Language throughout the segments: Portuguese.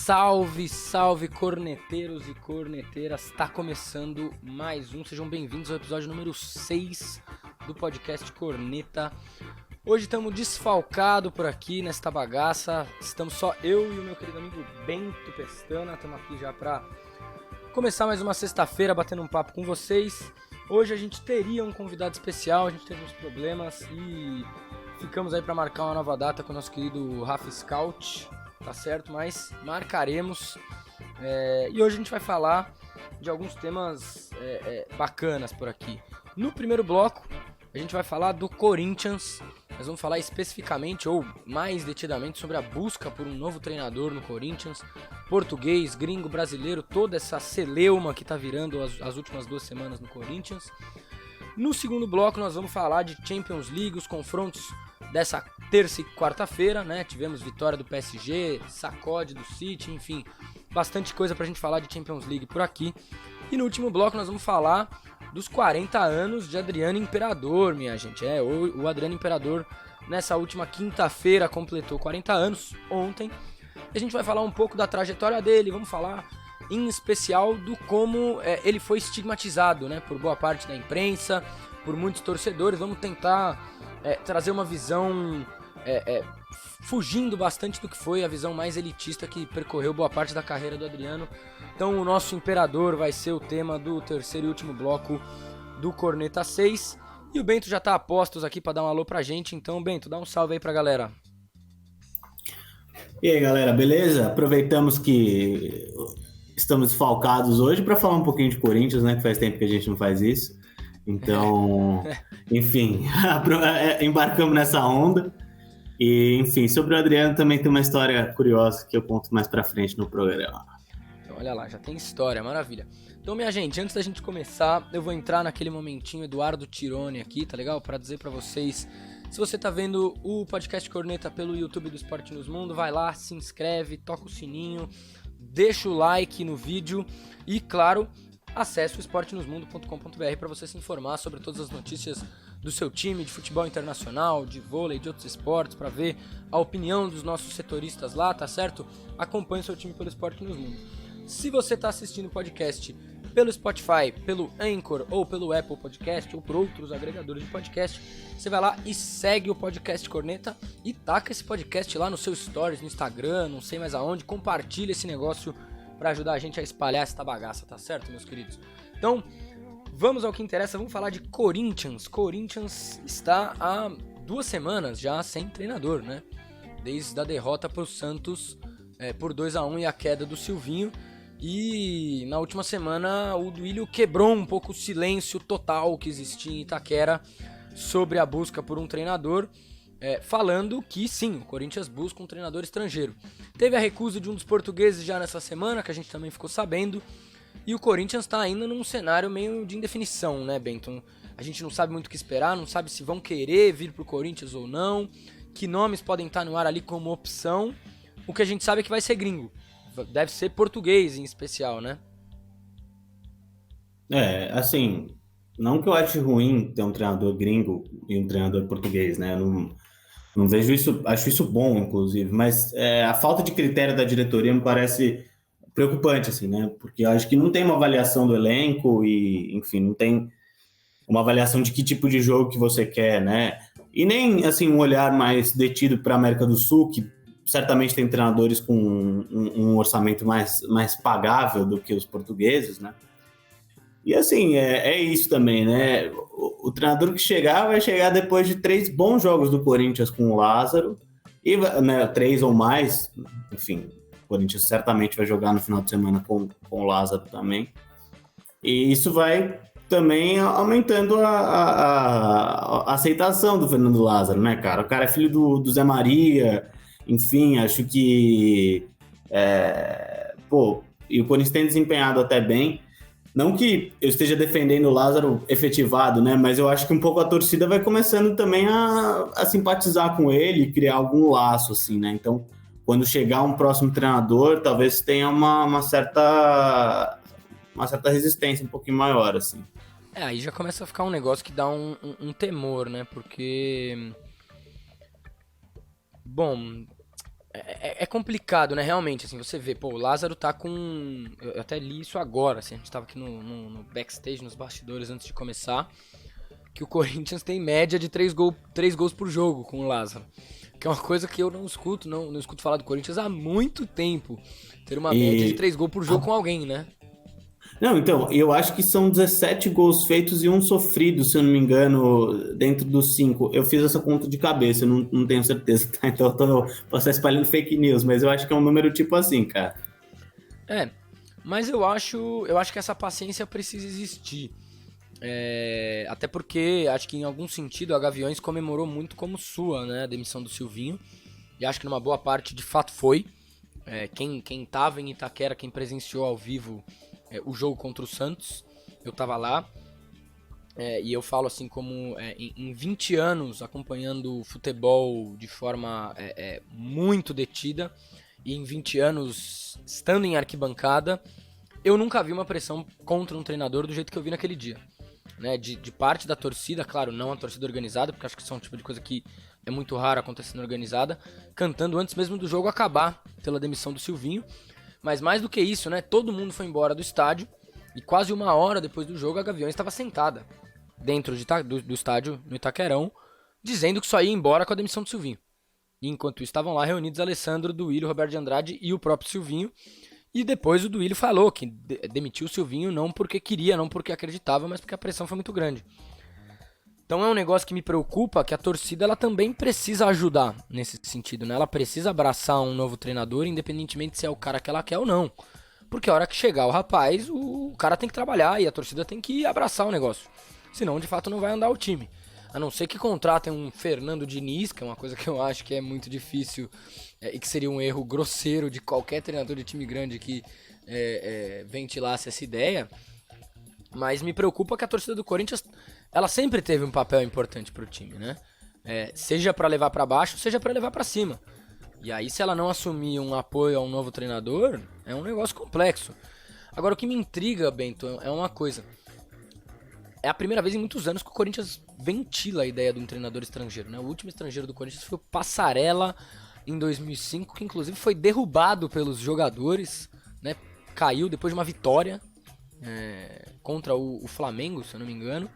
Salve, salve corneteiros e corneteiras, tá começando mais um, sejam bem-vindos ao episódio número 6 do podcast Corneta. Hoje estamos desfalcados por aqui nesta bagaça, estamos só eu e o meu querido amigo Bento Pestana, estamos aqui já para começar mais uma sexta-feira batendo um papo com vocês. Hoje a gente teria um convidado especial, a gente teve uns problemas e ficamos aí para marcar uma nova data com o nosso querido Rafa Scout. Tá certo, mas marcaremos. E hoje a gente vai falar de alguns temas bacanas por aqui. No primeiro bloco, a gente vai falar do Corinthians. Nós vamos falar especificamente, ou mais detidamente, sobre a busca por um novo treinador no Corinthians. Português, gringo, brasileiro, toda essa celeuma que tá virando as últimas 2 semanas no Corinthians. No segundo bloco, nós vamos falar de Champions League, os confrontos dessa terça e quarta-feira, né? Tivemos vitória do PSG, sacode do City, enfim, bastante coisa pra gente falar de Champions League por aqui. E no último bloco nós vamos falar dos 40 anos de Adriano Imperador, minha gente. O Adriano Imperador nessa última quinta-feira completou 40 anos, ontem. A gente vai falar um pouco da trajetória dele, vamos falar em especial do como ele foi estigmatizado, né, por boa parte da imprensa, por muitos torcedores. Vamos tentar trazer uma visão fugindo bastante do que foi a visão mais elitista que percorreu boa parte da carreira do Adriano. Então o nosso imperador vai ser o tema do terceiro e último bloco do Corneta 6. E o Bento já tá a postos aqui para dar um alô pra gente. Então, Bento, dá um salve aí pra galera. E aí, galera, beleza? Aproveitamos que estamos desfalcados hoje para falar um pouquinho de Corinthians, né? Que faz tempo que a gente não faz isso. Então, enfim, embarcamos nessa onda. E, enfim, sobre o Adriano também tem uma história curiosa que eu conto mais pra frente no programa. Então, olha lá, já tem história, maravilha. Então, minha gente, antes da gente começar, eu vou entrar naquele momentinho Eduardo Tironi aqui, tá legal? Pra dizer pra vocês, se você tá vendo o podcast Corneta pelo YouTube do Esporte News Mundo, vai lá, se inscreve, toca o sininho, deixa o like no vídeo e, claro, acesse o esportenewsmundo.com.br para você se informar sobre todas as notícias do seu time, de futebol internacional, de vôlei, de outros esportes, para ver a opinião dos nossos setoristas lá, tá certo? Acompanhe o seu time pelo Esporte News Mundo. Se você está assistindo o podcast pelo Spotify, pelo Anchor ou pelo Apple Podcast ou por outros agregadores de podcast, você vai lá e segue o podcast Corneta e taca esse podcast lá no seu stories, no Instagram, não sei mais aonde, compartilha esse negócio para ajudar a gente a espalhar essa bagaça, tá certo, meus queridos? Então, vamos ao que interessa, vamos falar de Corinthians. Corinthians está há 2 semanas já sem treinador, né? Desde a derrota para o Santos por 2-1 e a queda do Silvinho. E na última semana o Duílio quebrou um pouco o silêncio total que existia em Itaquera sobre a busca por um treinador, falando que sim, o Corinthians busca um treinador estrangeiro. Teve a recusa de um dos portugueses já nessa semana, que a gente também ficou sabendo, e o Corinthians está ainda num cenário meio de indefinição, né, Benton? A gente não sabe muito o que esperar, não sabe se vão querer vir pro Corinthians ou não, que nomes podem estar no ar ali como opção. O que a gente sabe é que vai ser gringo, deve ser português em especial, né? Assim, não que eu ache ruim ter um treinador gringo e um treinador português, né? Eu não vejo isso, acho isso bom, inclusive, mas a falta de critério da diretoria me parece preocupante, assim, né? Porque eu acho que não tem uma avaliação do elenco e, enfim, não tem uma avaliação de que tipo de jogo que você quer, né? E nem, assim, um olhar mais detido para a América do Sul, que certamente tem treinadores com um orçamento mais pagável do que os portugueses, né? E assim, é isso também, né? O treinador que chegar vai chegar depois de 3 bons jogos do Corinthians com o Lázaro, e, né, 3 ou mais, enfim, o Corinthians certamente vai jogar no final de semana com o Lázaro também. E isso vai também aumentando a aceitação do Fernando Lázaro, né, cara? O cara é filho do Zé Maria, enfim, acho que e o Corinthians tem desempenhado até bem. Não que eu esteja defendendo o Lázaro efetivado, né? Mas eu acho que um pouco a torcida vai começando também a simpatizar com ele, criar algum laço, assim, né? Então, quando chegar um próximo treinador, talvez tenha uma certa resistência um pouquinho maior, assim. Aí já começa a ficar um negócio que dá um temor, né? Porque... Bom, É complicado, né? Realmente, assim, você vê, pô, o Lázaro tá com. Eu até li isso agora, assim, a gente tava aqui no backstage, nos bastidores antes de começar. Que o Corinthians tem média de 3 gols por jogo com o Lázaro. Que é uma coisa que eu não escuto, não escuto falar do Corinthians há muito tempo. Ter uma média de E 3 gols por jogo com alguém, né? Não, então, eu acho que são 17 gols feitos e um sofrido, se eu não me engano, dentro dos 5. Eu fiz essa conta de cabeça, eu não tenho certeza, tá? Então posso estar espalhando fake news, mas eu acho que é um número tipo assim, cara. É, mas eu acho que essa paciência precisa existir. Até porque acho que em algum sentido a Gaviões comemorou muito como sua, né, a demissão do Silvinho. E acho que numa boa parte de fato foi. Quem tava em Itaquera, quem presenciou ao vivo o jogo contra o Santos, eu tava lá. E eu falo assim como em 20 anos acompanhando futebol de forma muito detida, e em 20 anos estando em arquibancada, eu nunca vi uma pressão contra um treinador do jeito que eu vi naquele dia. Né, de parte da torcida, claro, não a torcida organizada, porque acho que isso é um tipo de coisa que é muito raro acontecendo organizada, cantando antes mesmo do jogo acabar pela demissão do Silvinho. Mas mais do que isso, né, todo mundo foi embora do estádio e quase uma hora depois do jogo a Gaviões estava sentada dentro do estádio no Itaquerão, dizendo que só ia embora com a demissão do Silvinho. E enquanto isso estavam lá reunidos Alessandro, Duílio, Roberto de Andrade e o próprio Silvinho. E depois o Duílio falou que demitiu o Silvinho não porque queria, não porque acreditava, mas porque a pressão foi muito grande. Então é um negócio que me preocupa, que a torcida ela também precisa ajudar nesse sentido, né? Ela precisa abraçar um novo treinador, independentemente se é o cara que ela quer ou não. Porque a hora que chegar o rapaz, o cara tem que trabalhar e a torcida tem que abraçar o negócio. Senão, de fato, não vai andar o time. A não ser que contratem um Fernando Diniz, que é uma coisa que eu acho que é muito difícil e que seria um erro grosseiro de qualquer treinador de time grande que ventilasse essa ideia. Mas me preocupa que a torcida do Corinthians, ela sempre teve um papel importante pro time, né? Seja pra levar pra baixo, seja pra levar pra cima. E aí, se ela não assumir um apoio a um novo treinador, é um negócio complexo. Agora, o que me intriga, Bento, é uma coisa. É a primeira vez em muitos anos que o Corinthians ventila a ideia de um treinador estrangeiro, né? O último estrangeiro do Corinthians foi o Passarella em 2005, que inclusive foi derrubado pelos jogadores, né? Caiu depois de uma vitória contra o Flamengo, se eu não me engano.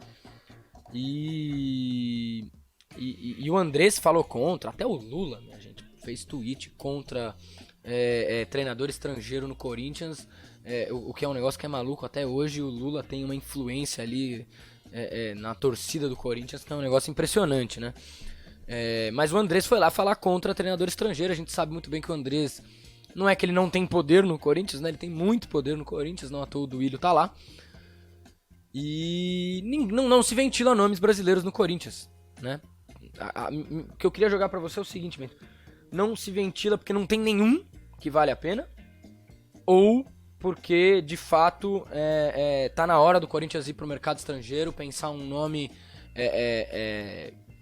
E o Andrés falou contra, até o Lula, minha gente, fez tweet contra treinador estrangeiro no Corinthians. O que é um negócio que é maluco até hoje. O Lula tem uma influência ali na torcida do Corinthians, que é um negócio impressionante, né? Mas o Andrés foi lá falar contra treinador estrangeiro. A gente sabe muito bem que o Andrés não é que ele não tem poder no Corinthians, né? Ele tem muito poder no Corinthians, não à toa o Duílio tá lá. E não se ventila nomes brasileiros no Corinthians, né? O que eu queria jogar pra você é o seguinte, mesmo. Não se ventila porque não tem nenhum que vale a pena, ou porque de fato tá na hora do Corinthians ir pro mercado estrangeiro, pensar um nome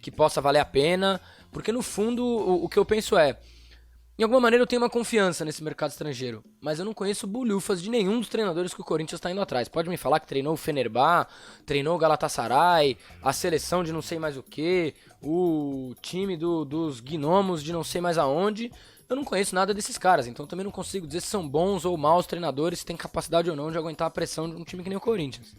que possa valer a pena, porque no fundo o que eu penso em alguma maneira eu tenho uma confiança nesse mercado estrangeiro, mas eu não conheço bulhufas de nenhum dos treinadores que o Corinthians tá indo atrás. Pode me falar que treinou o Fenerbah, treinou o Galatasaray, a seleção de não sei mais o que, o time dos gnomos de não sei mais aonde. Eu não conheço nada desses caras, então também não consigo dizer se são bons ou maus treinadores, se tem capacidade ou não de aguentar a pressão de um time que nem o Corinthians.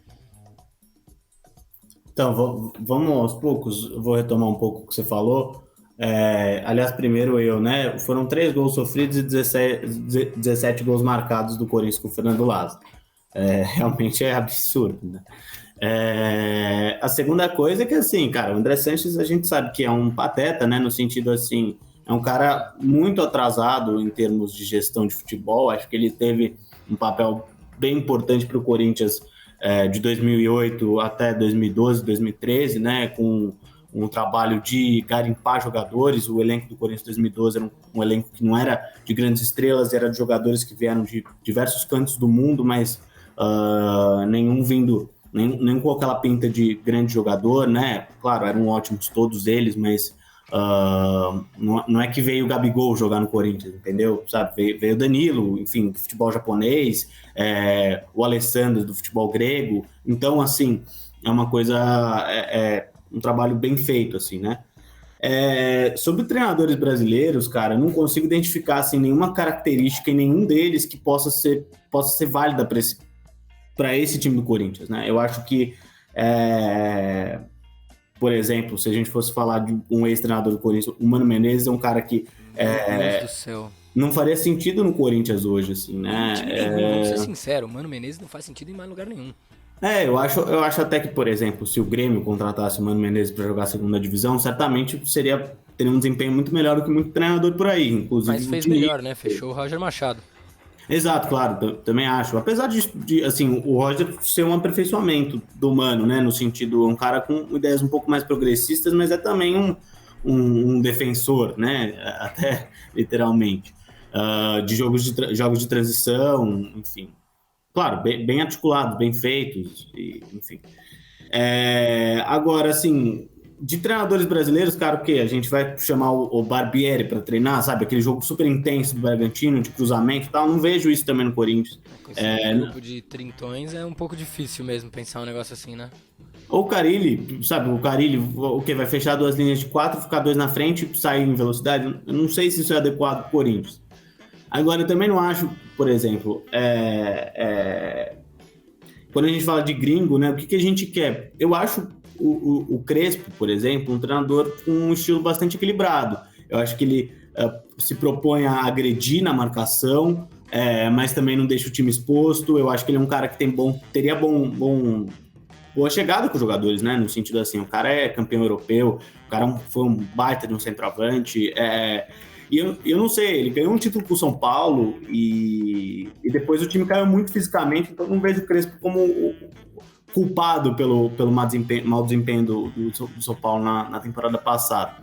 Então, vamos aos poucos, eu vou retomar um pouco o que você falou. Aliás, primeiro eu, né? Foram 3 gols sofridos e 17 gols marcados do Corinthians com o Fernando Lázaro. Realmente é absurdo, né? A segunda coisa é que, assim, cara, o André Sanches a gente sabe que é um pateta, né? No sentido, assim, é um cara muito atrasado em termos de gestão de futebol. Acho que ele teve um papel bem importante para o Corinthians de 2008 até 2012, 2013, né? Com um trabalho de garimpar jogadores. O elenco do Corinthians 2012 era um elenco que não era de grandes estrelas, era de jogadores que vieram de diversos cantos do mundo, mas nenhum vindo, nem com aquela pinta de grande jogador, né? Claro, eram ótimos todos eles, mas não é que veio o Gabigol jogar no Corinthians, entendeu? Sabe? Veio o Danilo, enfim, do futebol japonês, o Alessandro do futebol grego. Então, assim, é uma coisa... um trabalho bem feito, assim, né? Sobre treinadores brasileiros, cara, eu não consigo identificar assim, nenhuma característica em nenhum deles que possa ser válida para esse time do Corinthians, né? Eu acho que, por exemplo, se a gente fosse falar de um ex-treinador do Corinthians, o Mano Menezes é um cara que Meu Deus do céu. não faria sentido no Corinthians hoje, assim, né? Time nenhum, vamos ser sinceros. O Mano Menezes não faz sentido em mais lugar nenhum. Eu acho até que, por exemplo, se o Grêmio contratasse o Mano Menezes para jogar a segunda divisão, certamente teria um desempenho muito melhor do que muito treinador por aí, inclusive Mas o fez Diniz. melhor, né? Fechou o Roger Machado. Exato, claro, também acho. Apesar assim, o Roger ser um aperfeiçoamento do Mano, né? No sentido, um cara com ideias um pouco mais progressistas, mas é também um defensor, né? Até literalmente. De jogos de transição, enfim. Claro, bem articulados, bem feitos, enfim. Agora, assim, de treinadores brasileiros, cara, o quê? A gente vai chamar o Barbieri para treinar, sabe? Aquele jogo super intenso do Bragantino, de cruzamento e tal. Não vejo isso também no Corinthians. Com esse grupo de trintões é um pouco difícil mesmo pensar um negócio assim, né? Ou o Carille, sabe? O Carille, o que? Vai fechar 2 linhas de 4, ficar 2 na frente e sair em velocidade? Eu não sei se isso é adequado pro Corinthians. Agora, eu também não acho, por exemplo, quando a gente fala de gringo, né? O que a gente quer? Eu acho o Crespo, por exemplo, um treinador com um estilo bastante equilibrado. Eu acho que ele se propõe a agredir na marcação, mas também não deixa o time exposto. Eu acho que ele é um cara que teria boa chegada com os jogadores, né? No sentido assim, o cara é campeão europeu, o cara foi um baita de um centroavante. E eu não sei, ele ganhou um título com o São Paulo e depois o time caiu muito fisicamente, então eu não vejo o Crespo como o culpado pelo mau desempenho do São Paulo na temporada passada.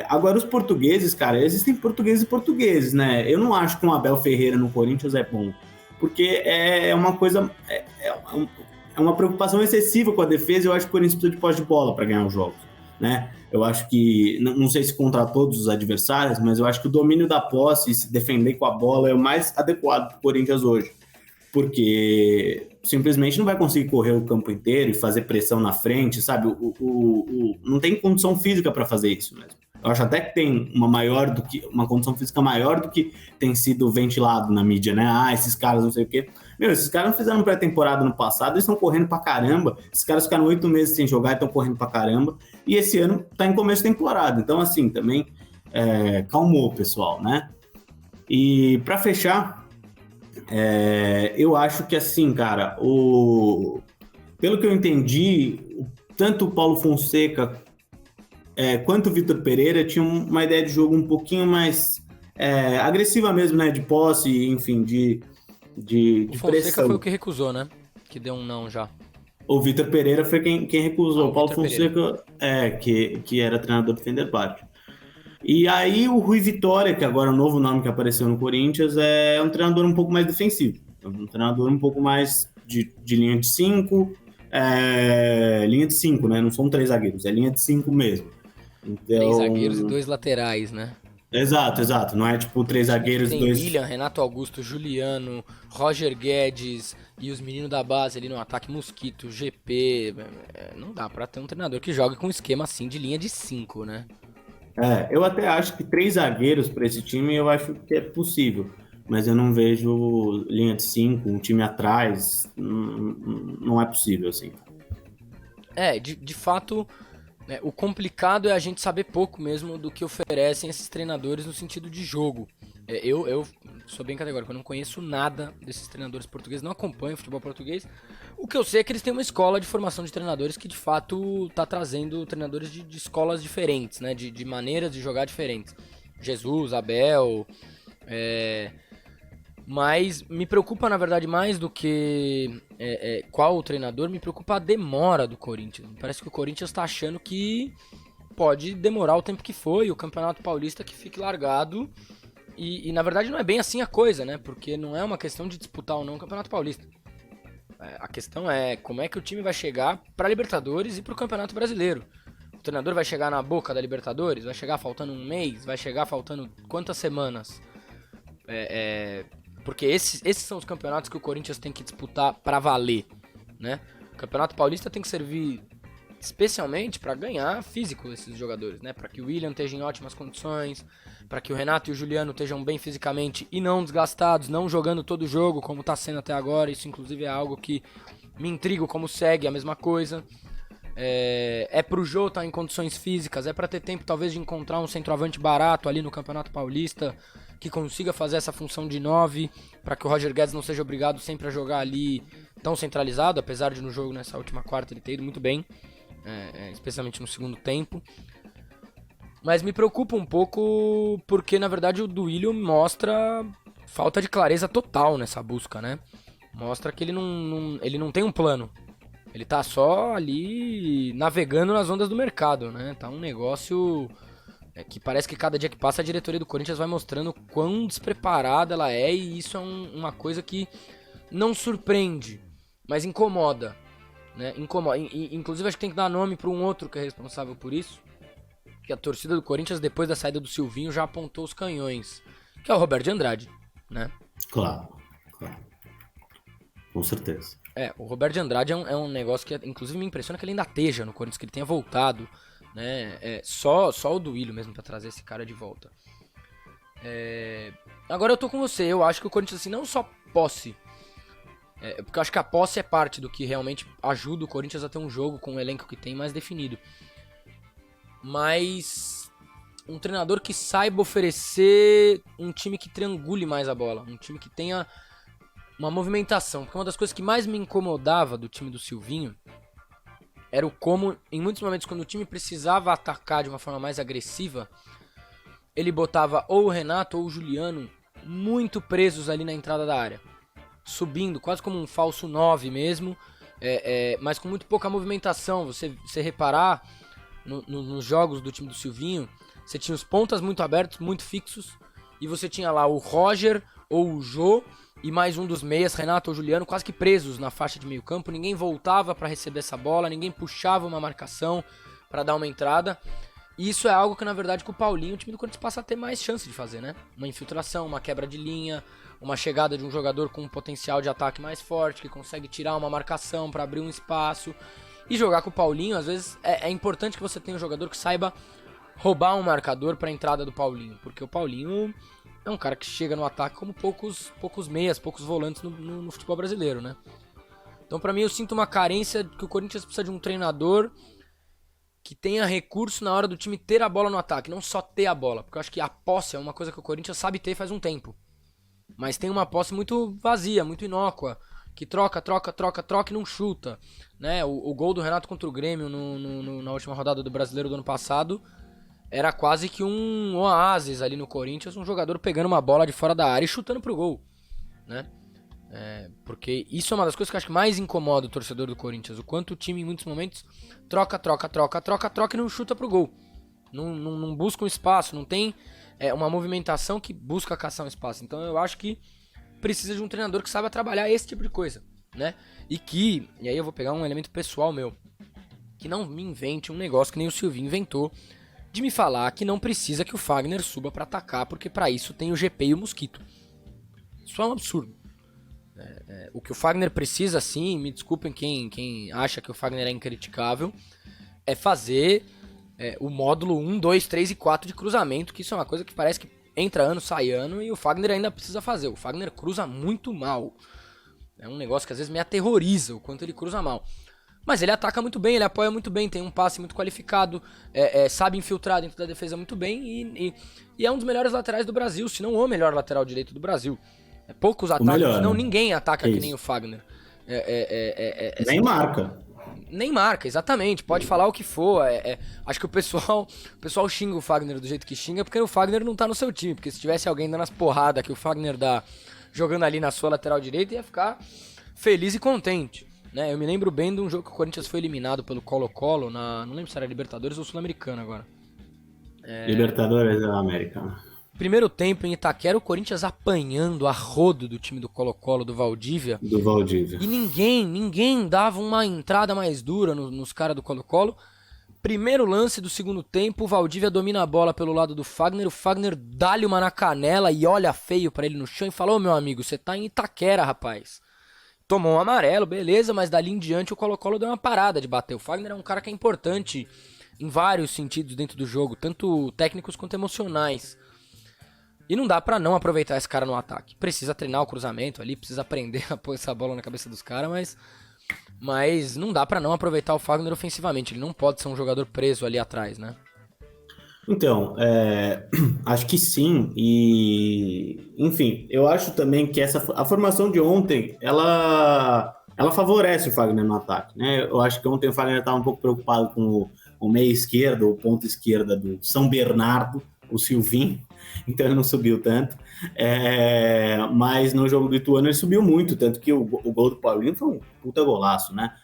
Agora, os portugueses, cara, existem portugueses e portugueses, né? Eu não acho que um Abel Ferreira no Corinthians é bom, porque é uma coisa... É uma preocupação excessiva com a defesa. Eu acho que o Corinthians precisa de posse de bola para ganhar os jogos, né? Eu acho que, não sei se contra todos os adversários, mas eu acho que o domínio da posse e se defender com a bola é o mais adequado para o Corinthians hoje, porque simplesmente não vai conseguir correr o campo inteiro e fazer pressão na frente, sabe? Não tem condição física para fazer isso mesmo. Eu acho até que tem uma condição física maior do que tem sido ventilado na mídia, né? Esses caras não sei o quê. Esses caras não fizeram pré-temporada no passado, eles estão correndo pra caramba. Esses caras ficaram 8 meses sem jogar e estão correndo pra caramba. E esse ano tá em começo de temporada. Então, assim, também calmou o pessoal, né? E pra fechar, eu acho que assim, cara, pelo que eu entendi, tanto o Paulo Fonseca quanto o Vitor Pereira tinham uma ideia de jogo um pouquinho mais agressiva mesmo, né? De posse, enfim, de O Fonseca pressão. foi o que recusou, né? Que deu um não já. O Vitor Pereira foi quem recusou. O Paulo Vitor Fonseca, que era treinador do Fenerbahçe. E aí o Rui Vitória, que agora é o novo nome que apareceu no Corinthians, é um treinador um pouco mais defensivo. Um treinador um pouco mais de linha de 5. Linha de 5, né? Não são 3 zagueiros, é linha de 5 mesmo. Então... 3 zagueiros e 2 laterais, né? Exato. Não é tipo 3 zagueiros e Tem 2... William, Renato Augusto, Juliano, Roger Guedes e os meninos da base ali no ataque, Mosquito, GP. Não dá pra ter um treinador que jogue com um esquema assim de linha de 5, né? Eu até acho que 3 zagueiros para esse time eu acho que é possível. Mas eu não vejo linha de 5, um time atrás. Não é possível, assim. De fato, o complicado é a gente saber pouco mesmo do que oferecem esses treinadores no sentido de jogo. Eu sou bem categórico, eu não conheço nada desses treinadores portugueses, não acompanho o futebol português. O que eu sei é que eles têm uma escola de formação de treinadores que de fato está trazendo treinadores de escolas diferentes, né? De maneiras de jogar diferentes. Jesus, Abel. Mas me preocupa, na verdade, mais do que qual o treinador, me preocupa a demora do Corinthians. Parece que o Corinthians está achando que pode demorar o tempo que foi, o Campeonato Paulista que fique largado. E na verdade não é bem assim a coisa, né? Porque não é uma questão de disputar ou não o Campeonato Paulista. A questão é como é que o time vai chegar para a Libertadores e para o Campeonato Brasileiro. O treinador vai chegar na boca da Libertadores? Vai chegar faltando um mês? Vai chegar faltando quantas semanas? Porque esses são os campeonatos que o Corinthians tem que disputar para valer, né? O Campeonato Paulista tem que servir especialmente para ganhar físico esses jogadores, né? Para que o William esteja em ótimas condições, para que o Renato e o Juliano estejam bem fisicamente e não desgastados, não jogando todo o jogo como está sendo até agora. Isso inclusive é algo que me intriga como segue, a mesma coisa. Pro Jô estar em condições físicas, para ter tempo talvez de encontrar um centroavante barato ali no Campeonato Paulista, que consiga fazer essa função de 9, para que o Roger Guedes não seja obrigado sempre a jogar ali tão centralizado, apesar de no jogo nessa última quarta ele ter ido muito bem, especialmente no segundo tempo. Mas me preocupa um pouco porque, na verdade, o Duílio mostra falta de clareza total nessa busca, né? Mostra que ele não tem um plano. Ele tá só ali navegando nas ondas do mercado, né? Tá um negócio que parece que cada dia que passa a diretoria do Corinthians vai mostrando quão despreparada ela é, e isso é uma coisa que não surpreende, mas incomoda, né? Incomoda. Inclusive acho que tem que dar nome para um outro que é responsável por isso, que a torcida do Corinthians, depois da saída do Silvinho, já apontou os canhões, que é o Roberto de Andrade, né? Claro. Com certeza. O Roberto de Andrade é um negócio que, inclusive, me impressiona que ele ainda esteja no Corinthians, que ele tenha voltado, né? Só o Duílio mesmo pra trazer esse cara de volta. Agora eu tô com você, eu acho que o Corinthians, assim, não só posse, porque eu acho que a posse é parte do que realmente ajuda o Corinthians a ter um jogo com o elenco que tem mais definido. Mas um treinador que saiba oferecer um time que triangule mais a bola, um time que tenha uma movimentação, porque uma das coisas que mais me incomodava do time do Silvinho era o como, em muitos momentos, quando o time precisava atacar de uma forma mais agressiva, ele botava ou o Renato ou o Juliano muito presos ali na entrada da área, subindo, quase como um falso 9 mesmo, mas com muito pouca movimentação. Você reparar nos jogos do time do Silvinho, você tinha os pontas muito abertos, muito fixos, e você tinha lá o Roger ou o Jô, e mais um dos meias, Renato ou Juliano, quase que presos na faixa de meio campo. Ninguém voltava para receber essa bola, ninguém puxava uma marcação para dar uma entrada. E isso é algo que, na verdade, com o Paulinho, o time do Corinthians passa a ter mais chance de fazer, né? Uma infiltração, uma quebra de linha, uma chegada de um jogador com um potencial de ataque mais forte, que consegue tirar uma marcação para abrir um espaço. E jogar com o Paulinho, às vezes, é importante que você tenha um jogador que saiba roubar um marcador para a entrada do Paulinho, porque o Paulinho é um cara que chega no ataque como poucos meias, poucos volantes no futebol brasileiro, né? Então, pra mim, eu sinto uma carência que o Corinthians precisa de um treinador que tenha recurso na hora do time ter a bola no ataque, não só ter a bola, porque eu acho que a posse é uma coisa que o Corinthians sabe ter faz um tempo, mas tem uma posse muito vazia, muito inócua, que troca e não chuta, né? O gol do Renato contra o Grêmio na última rodada do Brasileiro do ano passado era quase que um oásis ali no Corinthians, um jogador pegando uma bola de fora da área e chutando pro gol, né? Porque isso é uma das coisas que eu acho que mais incomoda o torcedor do Corinthians, o quanto o time em muitos momentos troca e não chuta pro gol, não busca um espaço, não tem uma movimentação que busca caçar um espaço. Então eu acho que precisa de um treinador que saiba trabalhar esse tipo de coisa, né? E aí eu vou pegar um elemento pessoal meu, que não me invente um negócio que nem o Silvinho inventou, de me falar que não precisa que o Fagner suba pra atacar, porque pra isso tem o GP e o Mosquito. Isso é um absurdo. O que o Fagner precisa, sim, me desculpem quem acha que o Fagner é incriticável, é fazer o módulo 1, 2, 3 e 4 de cruzamento, que isso é uma coisa que parece que entra ano, sai ano, e o Fagner ainda precisa fazer. O Fagner cruza muito mal. É um negócio que às vezes me aterroriza, o quanto ele cruza mal. Mas ele ataca muito bem, ele apoia muito bem, tem um passe muito qualificado, sabe infiltrar dentro da defesa muito bem e é um dos melhores laterais do Brasil, se não o melhor lateral direito do Brasil. Poucos atacam, melhor, não, né? ninguém ataca que nem o Fagner. Nem marca. Nem marca, exatamente, pode falar o que for. Acho que o pessoal xinga o Fagner do jeito que xinga porque o Fagner não tá no seu time, porque se tivesse alguém dando as porradas que o Fagner dá jogando ali na sua lateral direita, ia ficar feliz e contente. Né, eu me lembro bem de um jogo que o Corinthians foi eliminado pelo Colo-Colo, não lembro se era Libertadores ou Sul-Americana agora. Libertadores da América. Primeiro tempo em Itaquera, o Corinthians apanhando a rodo do time do Colo-Colo, do Valdívia. E ninguém dava uma entrada mais dura nos caras do Colo-Colo. Primeiro lance do segundo tempo, o Valdívia domina a bola pelo lado do Fagner, o Fagner dá-lhe uma na canela e olha feio pra ele no chão e fala: ô meu amigo, você tá em Itaquera, rapaz. tomou um amarelo, beleza, mas dali em diante o Colo-Colo deu uma parada de bater. O Fagner é um cara que é importante em vários sentidos dentro do jogo, tanto técnicos quanto emocionais. E não dá pra não aproveitar esse cara no ataque. Precisa treinar o cruzamento ali, precisa aprender a pôr essa bola na cabeça dos caras, mas não dá pra não aproveitar o Fagner ofensivamente. Ele não pode ser um jogador preso ali atrás, né? Então, acho que sim, e enfim, eu acho também que a formação de ontem, ela favorece o Fagner no ataque, né? Eu acho que ontem o Fagner estava um pouco preocupado com o meia esquerdo, o ponta esquerda do São Bernardo, o Silvinho, então ele não subiu tanto, mas no jogo do Ituano ele subiu muito, tanto que o gol do Paulinho foi um puta golaço, né?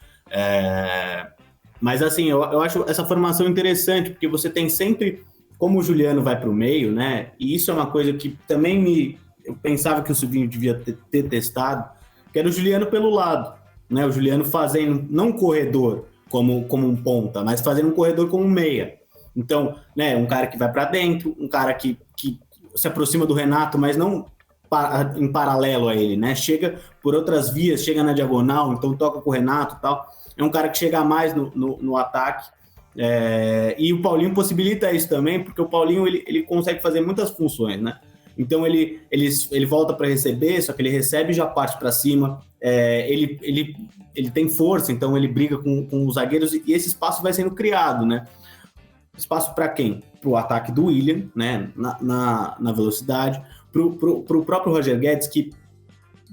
Mas assim, eu acho essa formação interessante, porque você tem sempre, como o Juliano vai para o meio, né? E isso é uma coisa que também eu pensava que o Silvinho devia ter testado, que era o Juliano pelo lado, né? O Juliano fazendo, não um corredor como um ponta, mas fazendo um corredor como um meia. Então, né, um cara que vai para dentro, um cara que se aproxima do Renato, mas não em paralelo a ele, né? Chega por outras vias, chega na diagonal, então toca com o Renato e tal. É um cara que chega mais no ataque. E o Paulinho possibilita isso também, porque o Paulinho ele consegue fazer muitas funções, né? Então ele volta para receber, só que ele recebe e já parte para cima. Ele tem força, então ele briga com os zagueiros e esse espaço vai sendo criado, né? Espaço para quem? Para o ataque do William, né? Na velocidade, para o próprio Roger Guedes, que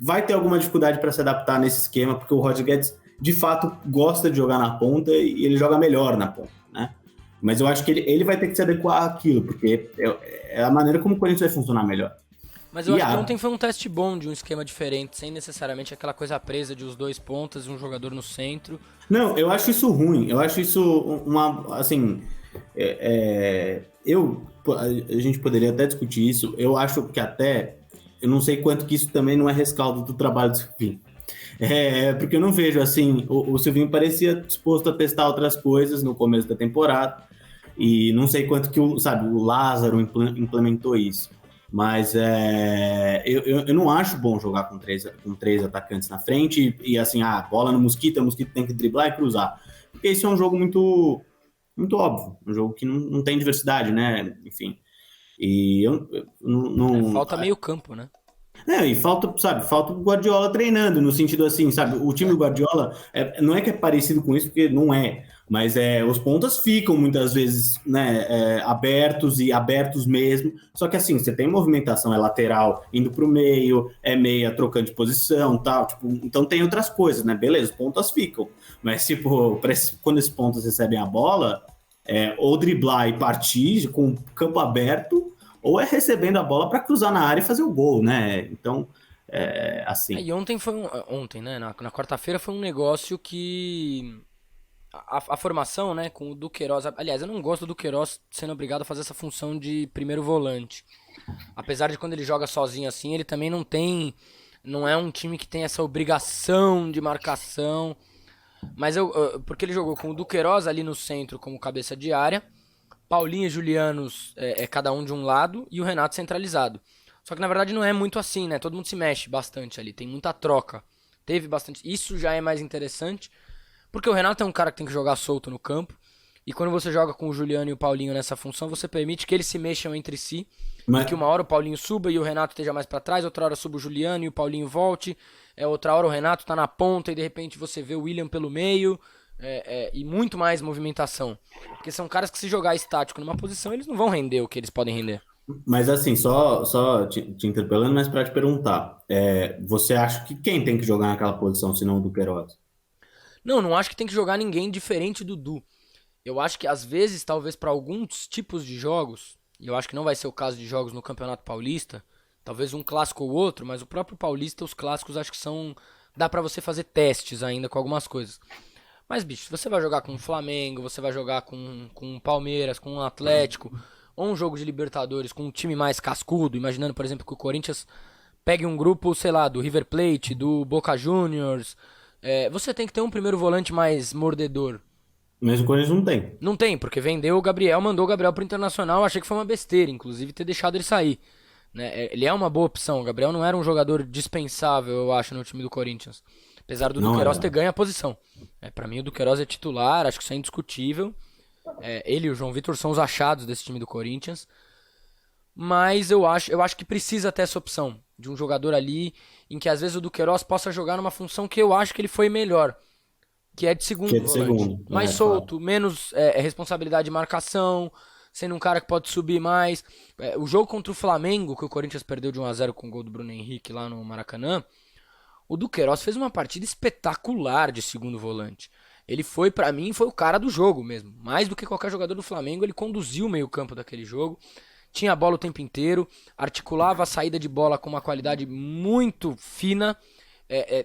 vai ter alguma dificuldade para se adaptar nesse esquema, porque o Roger Guedes de fato gosta de jogar na ponta e ele joga melhor na ponta, né? Mas eu acho que ele vai ter que se adequar àquilo, porque é a maneira como o Corinthians vai funcionar melhor. Mas eu acho que ontem foi um teste bom de um esquema diferente, sem necessariamente aquela coisa presa de os dois pontas e um jogador no centro. Não, eu acho isso ruim. Eu acho isso uma, assim, a gente poderia até discutir isso. Eu acho que eu não sei quanto que isso também não é rescaldo do trabalho do Silvinho. Porque eu não vejo assim, o Silvinho parecia disposto a testar outras coisas no começo da temporada, e não sei quanto que o Lázaro implementou isso, mas eu não acho bom jogar com três atacantes na frente e assim, bola no Mosquito, o Mosquito tem que driblar e cruzar, porque isso é um jogo muito, muito óbvio, um jogo que não tem diversidade, né, enfim, e eu não... Falta meio campo, né? E falta o Guardiola treinando, no sentido assim, sabe, o time do Guardiola, não é que é parecido com isso, porque não é, mas os pontas ficam muitas vezes, né, abertos e abertos mesmo, só que assim, você tem movimentação, lateral indo pro meio, meia trocando de posição, tal, tipo, então tem outras coisas, né, beleza, os pontas ficam, mas tipo, quando esses pontas recebem a bola, ou driblar e partir com o campo aberto, ou recebendo a bola para cruzar na área e fazer o gol, né? Então, assim... E ontem ontem, né? Na quarta-feira foi um negócio que... A formação, né, com o Duqueiroz... Aliás, eu não gosto do Duqueiroz sendo obrigado a fazer essa função de primeiro volante. Apesar de quando ele joga sozinho assim, ele também não tem... Não é um time que tem essa obrigação de marcação. Mas porque ele jogou com o Duqueiroz ali no centro como cabeça de área... Paulinho e Julianos cada um de um lado e o Renato centralizado. Só que na verdade não é muito assim, né? Todo mundo se mexe bastante ali, tem muita troca. Teve bastante. Isso já é mais interessante, porque o Renato é um cara que tem que jogar solto no campo. E quando você joga com o Juliano e o Paulinho nessa função, você permite que eles se mexam entre si. E que uma hora o Paulinho suba e o Renato esteja mais pra trás, outra hora suba o Juliano e o Paulinho volte. Outra hora o Renato tá na ponta e de repente você vê o William pelo meio. E muito mais movimentação. Porque são caras que se jogar estático numa posição, eles não vão render o que eles podem render. Mas assim, só te interpelando, mas para te perguntar, você acha que quem tem que jogar naquela posição, se não o Duqueiroz? Não acho que tem que jogar ninguém diferente do Du. Eu acho que às vezes, talvez para alguns tipos de jogos, e eu acho que não vai ser o caso de jogos no Campeonato Paulista, talvez um clássico ou outro, mas o próprio Paulista, os clássicos acho que dá para você fazer testes ainda com algumas coisas. Mas, bicho, se você vai jogar com o Flamengo, você vai jogar com o Palmeiras, com o Atlético, ou um jogo de Libertadores com um time mais cascudo, imaginando, por exemplo, que o Corinthians pegue um grupo, sei lá, do River Plate, do Boca Juniors, você tem que ter um primeiro volante mais mordedor. Mas o Corinthians não tem. Não tem, porque vendeu o Gabriel, mandou o Gabriel pro Internacional, achei que foi uma besteira, inclusive, ter deixado ele sair. Né? Ele é uma boa opção, o Gabriel não era um jogador dispensável, eu acho, no time do Corinthians. Apesar do Não Duqueiroz era. ter ganho a posição. Para mim o Duqueiroz é titular, acho que isso é indiscutível. Ele e o João Vitor são os achados desse time do Corinthians. Mas eu acho que precisa ter essa opção de um jogador ali em que às vezes o Duqueiroz possa jogar numa função que eu acho que ele foi melhor, que é de Que é segundo de volante. segundo. Mais Claro. solto, menos responsabilidade de marcação, sendo um cara que pode subir mais. O jogo contra o Flamengo, que o Corinthians perdeu de 1-0 com o gol do Bruno Henrique lá no Maracanã, o Duqueiroz fez uma partida espetacular de segundo volante. Ele foi, pra mim, foi o cara do jogo mesmo. Mais do que qualquer jogador do Flamengo, ele conduziu o meio-campo daquele jogo. Tinha a bola o tempo inteiro, articulava a saída de bola com uma qualidade muito fina.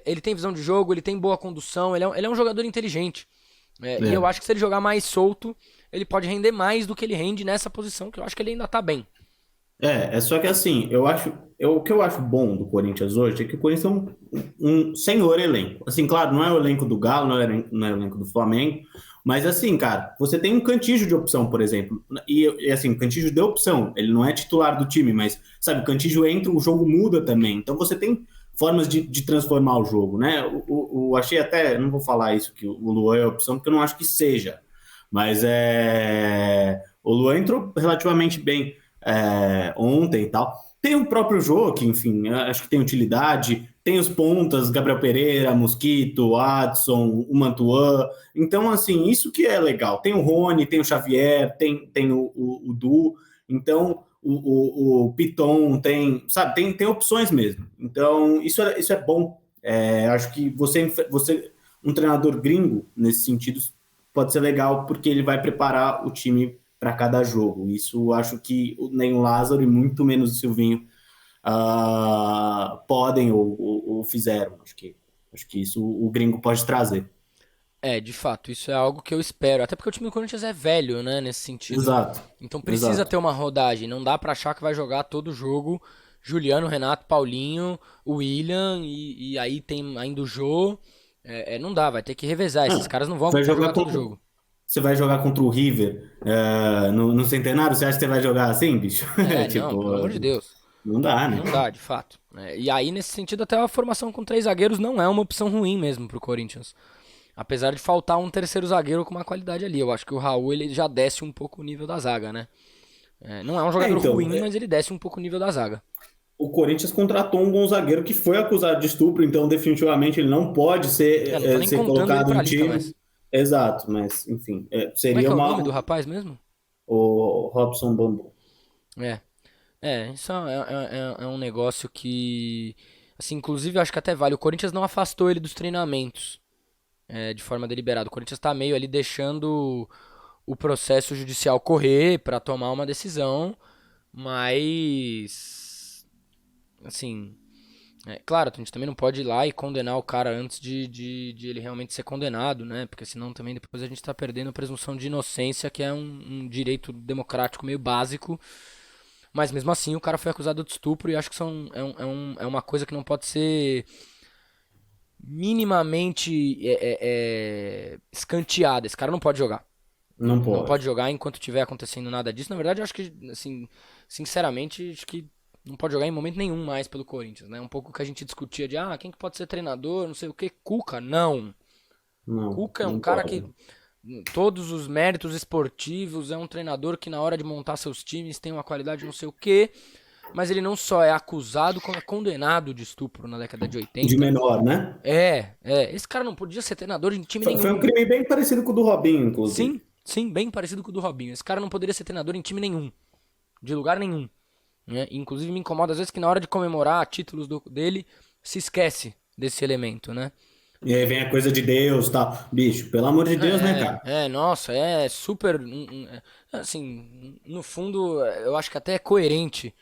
Ele tem visão de jogo, ele tem boa condução, ele é um jogador inteligente. E eu É. acho que se ele jogar mais solto, ele pode render mais do que ele rende nessa posição, que eu acho que ele ainda tá bem. É só que assim, o que eu acho bom do Corinthians hoje é que o Corinthians é um senhor elenco. Assim, claro, não é o elenco do Galo, não é o elenco do Flamengo, mas assim, cara, você tem um Cantígio de opção, por exemplo, e assim, o Cantígio de opção, ele não é titular do time, mas, sabe, o Cantígio entra, o jogo muda também, então você tem formas de transformar o jogo, né? Achei até, não vou falar isso, que o Luan é opção, porque eu não acho que seja, mas o Luan entrou relativamente bem ontem e tal. Tem o próprio jogo, que, enfim, acho que tem utilidade. Tem os pontas, Gabriel Pereira, Mosquito, Adson, o Mantuan. Então, assim, isso que é legal. Tem o Rony, tem o Xavier, tem o Du. Então, o Piton, sabe, tem opções mesmo. Então, isso é bom. Acho que um treinador gringo, nesse sentido, pode ser legal, porque ele vai preparar o time para cada jogo. Isso acho que nem o Lázaro e muito menos o Silvinho podem ou fizeram. Acho que isso o gringo pode trazer. De fato, isso é algo que eu espero. Até porque o time do Corinthians é velho, né, nesse sentido. Exato, Então precisa exato. ter uma rodagem. Não dá pra achar que vai jogar todo jogo Juliano, Renato, Paulinho, o William e aí tem ainda o Jô. Não dá, vai ter que revezar. Esses Ah, caras não vão vai jogar jogar todo contra, jogo. você vai jogar contra o River no Centenário? Você acha que você vai jogar assim, bicho? Não, pelo amor de Tipo, Deus. não dá, né? Não dá, de fato. E aí, nesse sentido, até a formação com três zagueiros não é uma opção ruim mesmo pro Corinthians. Apesar de faltar um terceiro zagueiro com uma qualidade ali. Eu acho que o Raul ele já desce um pouco o nível da zaga, né? Não é um jogador Então, ruim, mas ele desce um pouco o nível da zaga. o Corinthians contratou um bom zagueiro que foi acusado de estupro, então definitivamente ele não pode Não tô nem ser contando ele colocado pra em lista time. mais. Exato, mas enfim, Como é que seria é o nome do rapaz mesmo? o Robson Bambu. É. Isso é um negócio que. Assim, inclusive, eu acho que até vale. O Corinthians não afastou ele dos treinamentos de forma deliberada. O Corinthians tá meio ali deixando o processo judicial correr pra tomar uma decisão, mas. Assim. Claro, a gente também não pode ir lá e condenar o cara antes de ele realmente ser condenado, né? Porque senão também depois a gente tá perdendo a presunção de inocência, que é um direito democrático meio básico. Mas mesmo assim o cara foi acusado de estupro e acho que é uma coisa que não pode ser minimamente escanteada. Esse cara não pode jogar. Não Não pode pode. jogar enquanto estiver acontecendo nada disso. Na verdade, eu acho que, assim, sinceramente, acho que não pode jogar em momento nenhum mais pelo Corinthians, né? Um pouco que a gente discutia de, quem que pode ser treinador, não sei o que. Cuca, não. Não, Cuca é um não cara que pode. todos os méritos esportivos, é um treinador que na hora de montar seus times tem uma qualidade não sei o que, mas ele não só é acusado, como é condenado de estupro na década de De 80. menor, né? Esse cara não podia ser treinador em time Foi um nenhum. crime bem parecido com o do Robinho, Sim, inclusive. sim, bem parecido com o do Robinho. Esse cara não poderia ser treinador em time nenhum, de lugar nenhum, né? Inclusive me incomoda às vezes que na hora de comemorar títulos dele, se esquece desse elemento, né? E aí vem a coisa de Deus, tal. Bicho, pelo amor de Deus, né, cara? Nossa, é super. Assim, no fundo, eu acho que até é coerente,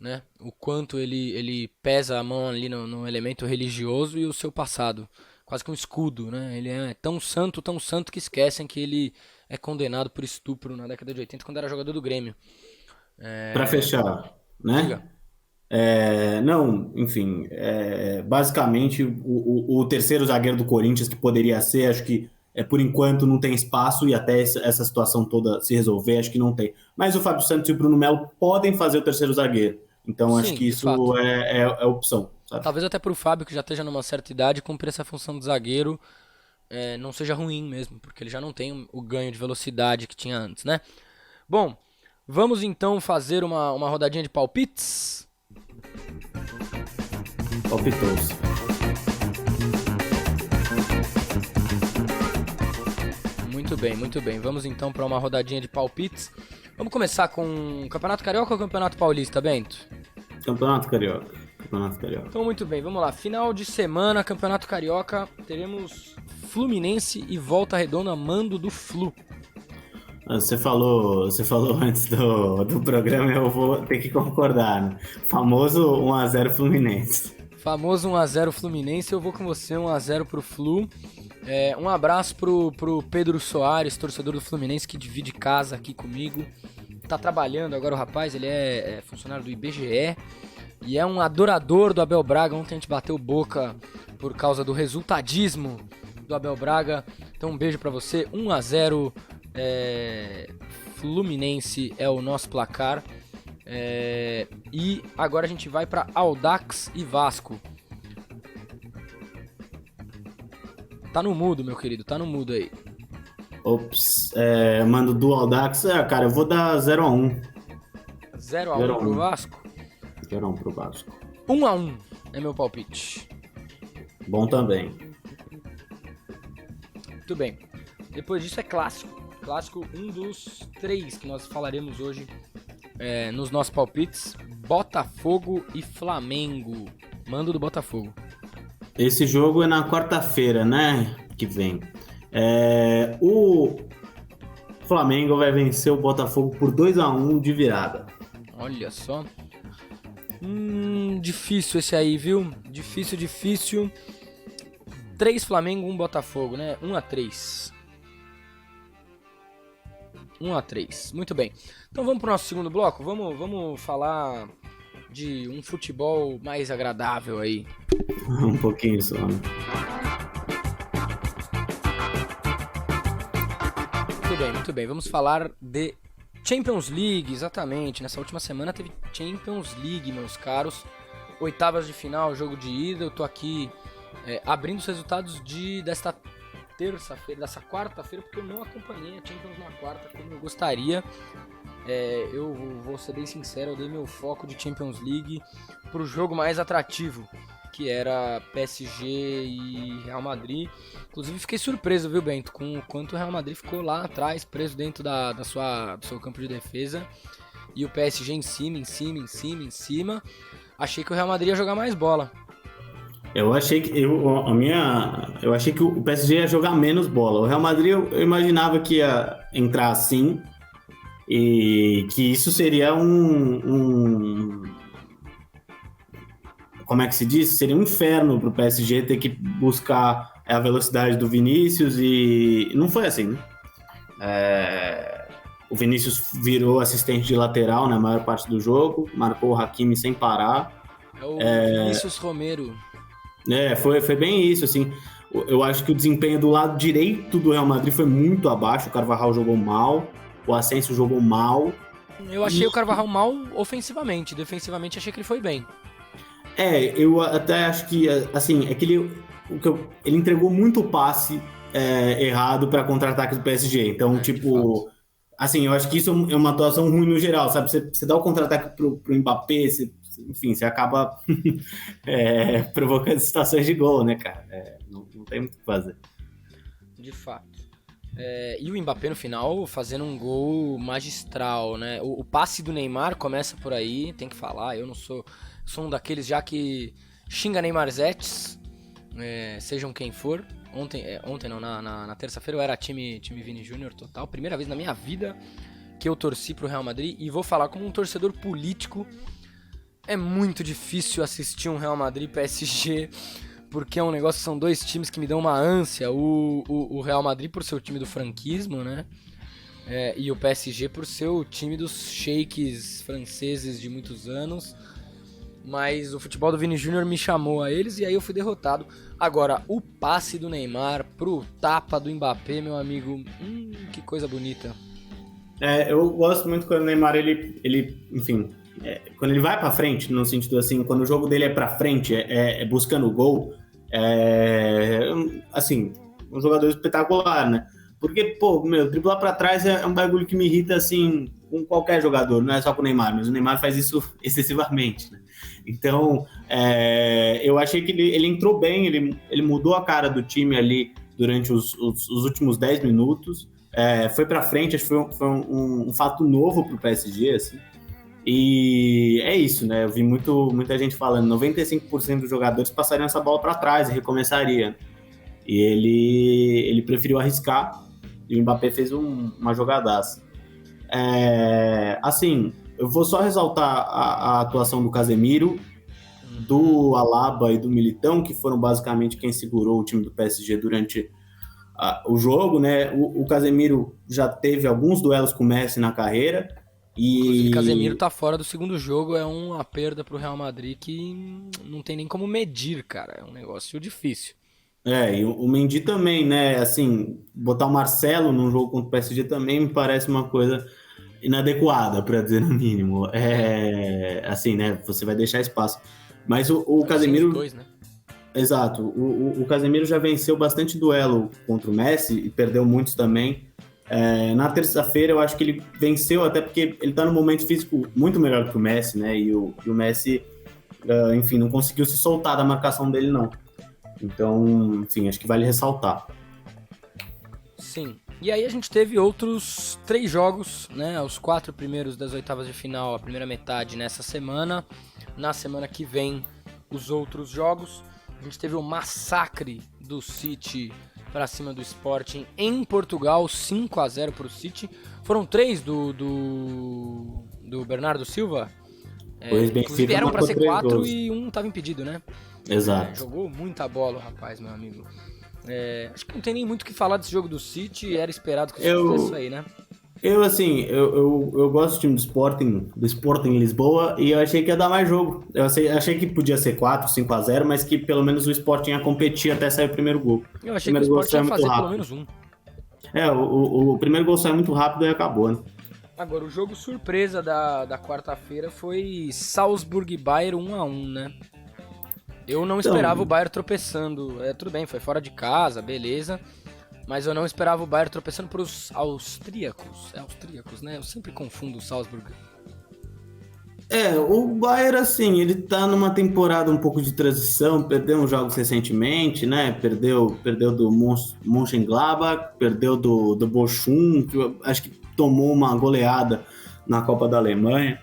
né? O quanto ele pesa a mão ali no elemento religioso e o seu passado. Quase que um escudo, né? Ele é tão santo que esquecem que ele é condenado por estupro na década de 80 quando era jogador do Grêmio. Para fechar, Diga. né? Não, enfim, basicamente o terceiro zagueiro do Corinthians que poderia ser, acho que por enquanto não tem espaço e até essa situação toda se resolver, acho que não tem. Mas o Fábio Santos e o Bruno Melo podem fazer o terceiro zagueiro, então acho Sim, que de fato. isso é opção. sabe? Talvez até pro Fábio, que já esteja numa certa idade, cumprir essa função de zagueiro não seja ruim mesmo, porque ele já não tem o ganho de velocidade que tinha antes, né? Bom, vamos então fazer uma rodadinha de palpites? Palpitou-se. Muito bem, muito bem. Vamos então para uma rodadinha de palpites. Vamos começar com o Campeonato Carioca ou Campeonato Paulista, Bento? Campeonato Carioca. Então, muito bem, vamos lá. Final de semana, Campeonato Carioca, teremos Fluminense e Volta Redonda, mando do Flu. Você falou antes do programa, eu vou ter que concordar, né? Famoso 1x0 Fluminense. Famoso 1x0 Fluminense, eu vou com você, 1x0 pro Flu. Um abraço pro Pedro Soares, torcedor do Fluminense, que divide casa aqui comigo. Tá trabalhando agora o rapaz, ele é funcionário do IBGE e é um adorador do Abel Braga. Ontem a gente bateu boca por causa do resultadismo do Abel Braga. Então um beijo pra você, 1x0 Fluminense é o nosso placar. E agora a gente vai pra Audax e Vasco. Tá no mudo, meu querido, tá no mudo aí. Ops, mando do Audax. Cara, eu vou dar 0x1. 0x1 pro Vasco? 0x1 pro Vasco. 1x1 é meu palpite. Bom também. Muito bem. Depois disso é clássico. Clássico, um dos 3 que nós falaremos hoje nos nossos palpites. Botafogo e Flamengo. Mando do Botafogo. Esse jogo é na quarta-feira, né? Que vem. O Flamengo vai vencer o Botafogo por 2x1 de virada. Olha só. Difícil esse aí, viu? Difícil. 3 Flamengo, 1 Botafogo, né? 1x3. 1x3. Muito bem. Então vamos pro nosso segundo bloco. Vamos falar de um futebol mais agradável aí. Um pouquinho só, né? Muito bem. Vamos falar de Champions League, exatamente. Nessa última semana teve Champions League, meus caros. Oitavas de final, jogo de ida. Eu tô aqui abrindo os resultados desta terça-feira, dessa quarta-feira, porque eu não acompanhei a Champions na quarta como eu gostaria. Eu vou ser bem sincero, eu dei meu foco de Champions League pro jogo mais atrativo, que era PSG e Real Madrid. Inclusive fiquei surpreso, viu, Bento, com o quanto o Real Madrid ficou lá atrás, preso dentro do seu campo de defesa, e o PSG em cima. Achei que o Real Madrid ia jogar mais bola. Eu achei que o PSG ia jogar menos bola. O Real Madrid eu imaginava que ia entrar assim e que isso seria como é que se diz? Seria um inferno pro PSG ter que buscar a velocidade do Vinícius, e não foi assim, né? O Vinícius virou assistente de lateral na maior parte do jogo, marcou o Hakimi sem parar. É o Vinícius Romero. Foi bem isso, assim. Eu acho que o desempenho do lado direito do Real Madrid foi muito abaixo. O Carvajal jogou mal, o Asensio jogou mal. Eu achei o Carvajal mal ofensivamente, defensivamente achei que ele foi bem. Eu até acho que, assim, ele entregou muito passe errado para contra-ataque do PSG. Então, assim, eu acho que isso é uma atuação ruim no geral, sabe? Você dá o contra-ataque pro Mbappé, você acaba provocando situações de gol, né, cara? Não tem muito o que fazer. De fato. E o Mbappé no final fazendo um gol magistral, né? O passe do Neymar começa por aí, tem que falar. Eu não sou um daqueles já que xinga Neymarzetes, sejam quem for. Ontem não, na terça-feira eu era time Vini Júnior total. Primeira vez na minha vida que eu torci pro Real Madrid, e vou falar como um torcedor político. É muito difícil assistir um Real Madrid PSG, porque é um negócio, são dois times que me dão uma ânsia. O Real Madrid por ser o time do franquismo, né? E o PSG por ser o time dos sheiks franceses de muitos anos. Mas o futebol do Vini Júnior me chamou a eles e aí eu fui derrotado. Agora, o passe do Neymar pro tapa do Mbappé, meu amigo, que coisa bonita. Eu gosto muito quando o Neymar, ele enfim, quando ele vai para frente, no sentido assim, quando o jogo dele é para frente, buscando o gol, assim, um jogador espetacular, né? Porque, pô, driblar para trás é um bagulho que me irrita, assim, com qualquer jogador, não é só com o Neymar, mas o Neymar faz isso excessivamente, né? Então, eu achei que ele entrou bem, ele mudou a cara do time ali durante os últimos 10 minutos, foi para frente, acho que foi um fato novo pro PSG, assim. E é isso, né? Eu vi muita gente falando, 95% dos jogadores passariam essa bola para trás e recomeçaria. E ele preferiu arriscar e o Mbappé fez uma jogadaça. Assim, eu vou só ressaltar a atuação do Casemiro, do Alaba e do Militão, que foram basicamente quem segurou o time do PSG durante o jogo, né? O Casemiro já teve alguns duelos com o Messi na carreira. Inclusive, Casemiro tá fora do segundo jogo, é uma perda pro Real Madrid que não tem nem como medir, cara. É um negócio difícil. E o Mendy também, né? Assim, botar o Marcelo num jogo contra o PSG também me parece uma coisa inadequada, para dizer no mínimo. Assim, né? Você vai deixar espaço. Mas o Casemiro... Dois, né? Exato. O Casemiro já venceu bastante duelo contra o Messi e perdeu muitos também. Na terça-feira eu acho que ele venceu, até porque ele tá num momento físico muito melhor que o Messi, né? E o Messi, enfim, não conseguiu se soltar da marcação dele, não. Então, enfim, acho que vale ressaltar. Sim. E aí a gente teve outros 3 jogos, né? Os 4 primeiros das oitavas de final, a primeira metade nessa semana. Na semana que vem, os outros jogos. A gente teve o massacre do City para cima do Sporting em Portugal, 5-0 pro City. Foram 3 do Bernardo Silva. Inclusive eram para ser 4 e um tava impedido, né? Exato. Jogou muita bola o rapaz, meu amigo. Acho que não tem nem muito o que falar desse jogo do City, era esperado que isso fizesse isso aí, né? Eu gosto do time do Sporting Lisboa, e eu achei que ia dar mais jogo. Eu achei que podia ser 4, 5-0, mas que pelo menos o Sporting ia competir até sair o primeiro gol. Eu achei que o Sporting ia fazer pelo menos um. O primeiro gol saiu muito rápido e acabou, né? Agora, o jogo surpresa da quarta-feira foi Salzburg e Bayern 1-1, né? Eu não esperava o Bayern tropeçando. Tudo bem, foi fora de casa, beleza. Mas eu não esperava o Bayern tropeçando para os austríacos. Austríacos, né? Eu sempre confundo o Salzburg. O Bayern, assim, ele tá numa temporada um pouco de transição, perdeu uns jogos recentemente, né? Perdeu do Mönchengladbach, perdeu do Bochum, que eu acho que tomou uma goleada na Copa da Alemanha.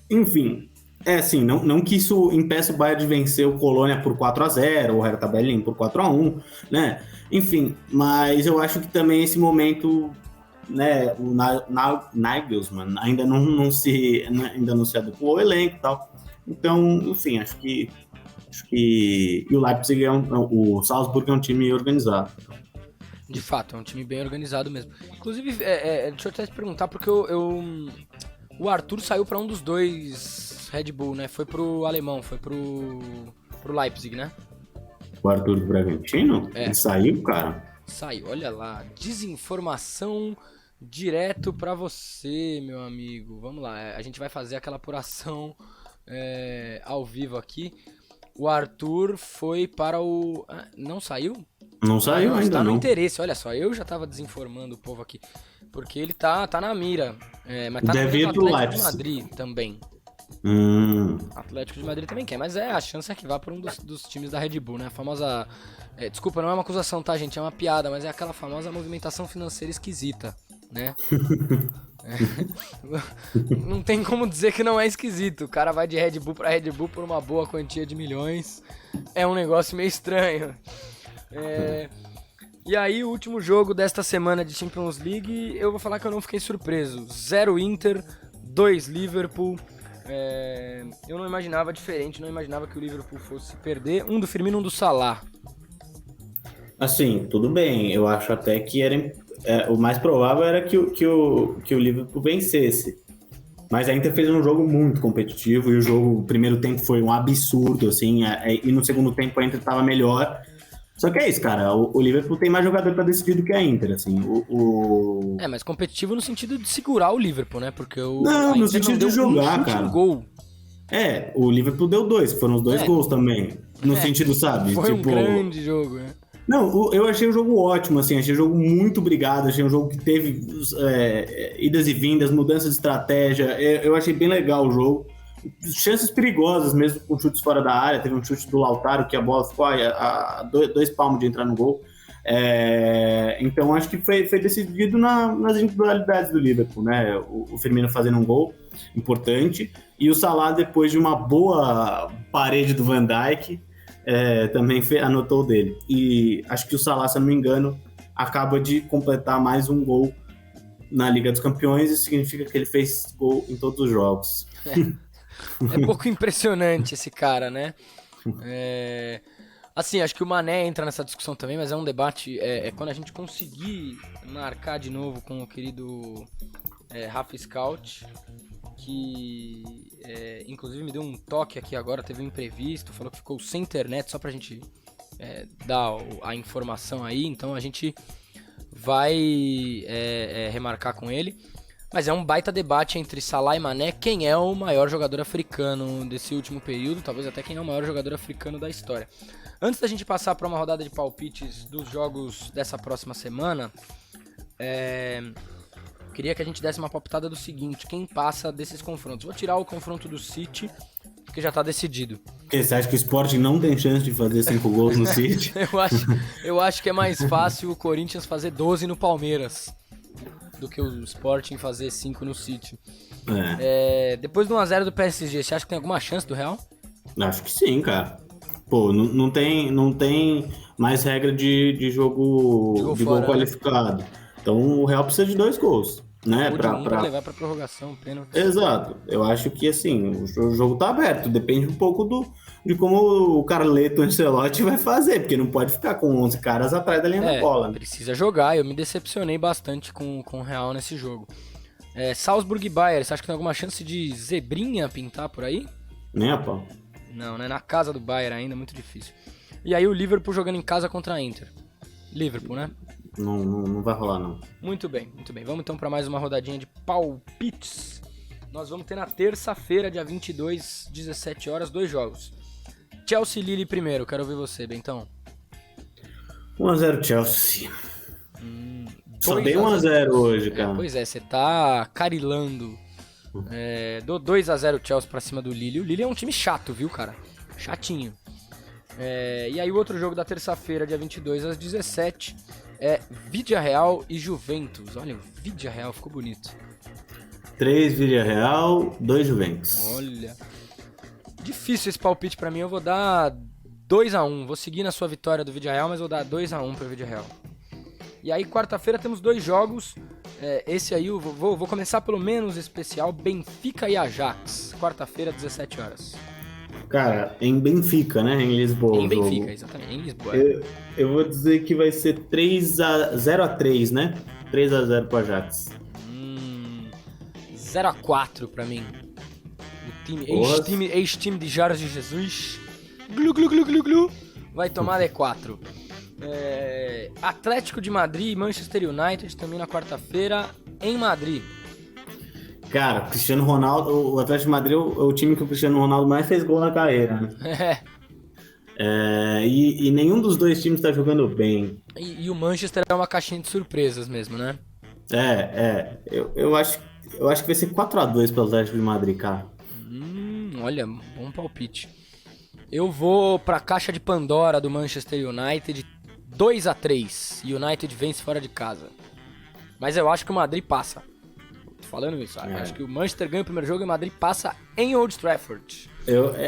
Enfim, assim, não que isso impeça o Bayern de vencer o Colônia por 4-0, o Hertha Berlin por 4-1, né? Enfim, mas eu acho que também esse momento, né, o Nagelsmann ainda não se adequou ao elenco e tal. Então, enfim, acho que e o Leipzig o Salzburg é um time organizado. De fato, é um time bem organizado mesmo. Inclusive, deixa eu até te perguntar, porque o Arthur saiu para um dos dois Red Bull, né? Foi pro alemão, foi pro Leipzig, né? O Arthur do Bragantino? Ele saiu, cara? Saiu, olha lá. Desinformação direto pra você, meu amigo. Vamos lá, a gente vai fazer aquela apuração ao vivo aqui. O Arthur foi para o... não saiu? Não saiu ainda, tá no não. interesse, olha só, eu já tava desinformando o povo aqui. Porque ele tá na mira. Mas tá Deve no ir pro Atlético Leipzig. de Madrid também. Atlético de Madrid também quer, mas a chance é que vá para um dos times da Red Bull, né? A famosa... desculpa, não é uma acusação, tá, gente? É uma piada, mas é aquela famosa movimentação financeira esquisita, né? Não tem como dizer que não é esquisito. O cara vai de Red Bull pra Red Bull por uma boa quantia de milhões. É um negócio meio estranho. E aí, o último jogo desta semana de Champions League, eu vou falar que eu não fiquei surpreso. 0 Inter, 2 Liverpool. Eu não imaginava diferente, não imaginava que o Liverpool fosse perder. Um do Firmino, um do Salah. Assim, tudo bem. Eu acho até que o mais provável era que o Liverpool vencesse. Mas a Inter fez um jogo muito competitivo e o primeiro tempo foi um absurdo, assim. E no segundo tempo a Inter estava melhor. Só que é isso, cara. O Liverpool tem mais jogador pra decidir do que a Inter, assim. Mas competitivo no sentido de segurar o Liverpool, né? Porque Não, a no Inter sentido não deu de jogar, um chute cara. no gol. O Liverpool deu 2, foram os 2 É. gols também. No sentido, sabe? Foi um grande jogo, né? Não, eu achei o jogo ótimo, assim, achei o jogo muito brigado, achei um jogo que teve idas e vindas, mudanças de estratégia, eu achei bem legal o jogo. Chances perigosas mesmo, com chutes fora da área, teve um chute do Lautaro que a bola ficou a 2 palmos de entrar no gol. Então acho que foi decidido nas individualidades do Liverpool, né? O Firmino fazendo um gol importante e o Salah, depois de uma boa parede do Van Dijk, também anotou o dele. E acho que o Salah, se eu não me engano, acaba de completar mais um gol na Liga dos Campeões. Isso significa que ele fez gol em todos os jogos. É pouco impressionante esse cara, né? Assim, acho que o Mané entra nessa discussão também, mas é um debate. Quando a gente conseguir marcar de novo com o querido Rafa Scout, que inclusive me deu um toque aqui agora, teve um imprevisto, falou que ficou sem internet, só pra gente dar a informação aí, então a gente vai remarcar com ele. Mas é um baita debate entre Salah e Mané, quem é o maior jogador africano desse último período, talvez até quem é o maior jogador africano da história. Antes da gente passar para uma rodada de palpites dos jogos dessa próxima semana, queria que a gente desse uma palpitada do seguinte: quem passa desses confrontos? Vou tirar o confronto do City, porque já tá decidido. Porque você acha que o Sport não tem chance de fazer 5 gols no City? eu acho que é mais fácil o Corinthians fazer 12 no Palmeiras do que o Sporting fazer 5 no City. Depois do 1x0 do PSG, você acha que tem alguma chance do Real? Acho que sim, cara. Pô, não tem mais regra de jogo de gol qualificado. Então o Real precisa de 2 gols, né? Pra levar pra prorrogação, pênalti. Exato. Eu acho que assim, o jogo tá aberto. Depende um pouco de como o Carleto Ancelotti vai fazer, porque não pode ficar com 11 caras atrás da linha da bola. Né? Precisa jogar. Eu me decepcionei bastante com o Real nesse jogo. Salzburg e Bayern, você acha que tem alguma chance de zebrinha pintar por aí? Nem a pau. Não, né? Na casa do Bayern ainda, muito difícil. E aí o Liverpool jogando em casa contra a Inter. Liverpool, né? Não vai rolar, não. Muito bem. Vamos então para mais uma rodadinha de palpites. Nós vamos ter na terça-feira, dia 22, 17 horas, 2 jogos. Chelsea e Lille primeiro, quero ouvir você, Bentão. 1x0 Chelsea. Só dei 1x0 hoje, cara. Pois é, você tá carilando. Dou 2x0 Chelsea pra cima do Lille. O Lille é um time chato, viu, cara? Chatinho. E aí o outro jogo da terça-feira, dia 22 às 17, Villarreal e Juventus. Olha, o Villarreal ficou bonito. 3 Villarreal, 2 Juventus. Olha. Difícil esse palpite pra mim, eu vou dar 2x1. Vou seguir na sua vitória do Villarreal, mas vou dar 2x1 pro Villarreal. E aí, quarta-feira, temos 2 jogos. Esse aí, eu vou começar pelo menos especial, Benfica e Ajax. Quarta-feira, 17 horas. Cara, em Benfica, né? Em Lisboa. Em Benfica, exatamente, em Lisboa. Eu vou dizer que vai ser 0x3, né? 3x0 pro Ajax. 0x4 pra mim. Ex-time de Jorge Jesus. Glu, glu, glu, glu, glu. Vai tomar D4. Atlético de Madrid e Manchester United também na quarta-feira em Madrid. Cara, Cristiano Ronaldo, o Atlético de Madrid é o time que o Cristiano Ronaldo mais fez gol na carreira, né? E nenhum dos dois times tá jogando bem. E o Manchester é uma caixinha de surpresas mesmo, né? Eu acho que vai ser 4x2 pro Atlético de Madrid, cara. Olha, bom palpite. Eu vou pra caixa de Pandora do Manchester United, 2x3. United vence fora de casa. Mas eu acho que o Madrid passa. Tô falando isso. Acho que o Manchester ganha o primeiro jogo e o Madrid passa em Old Trafford.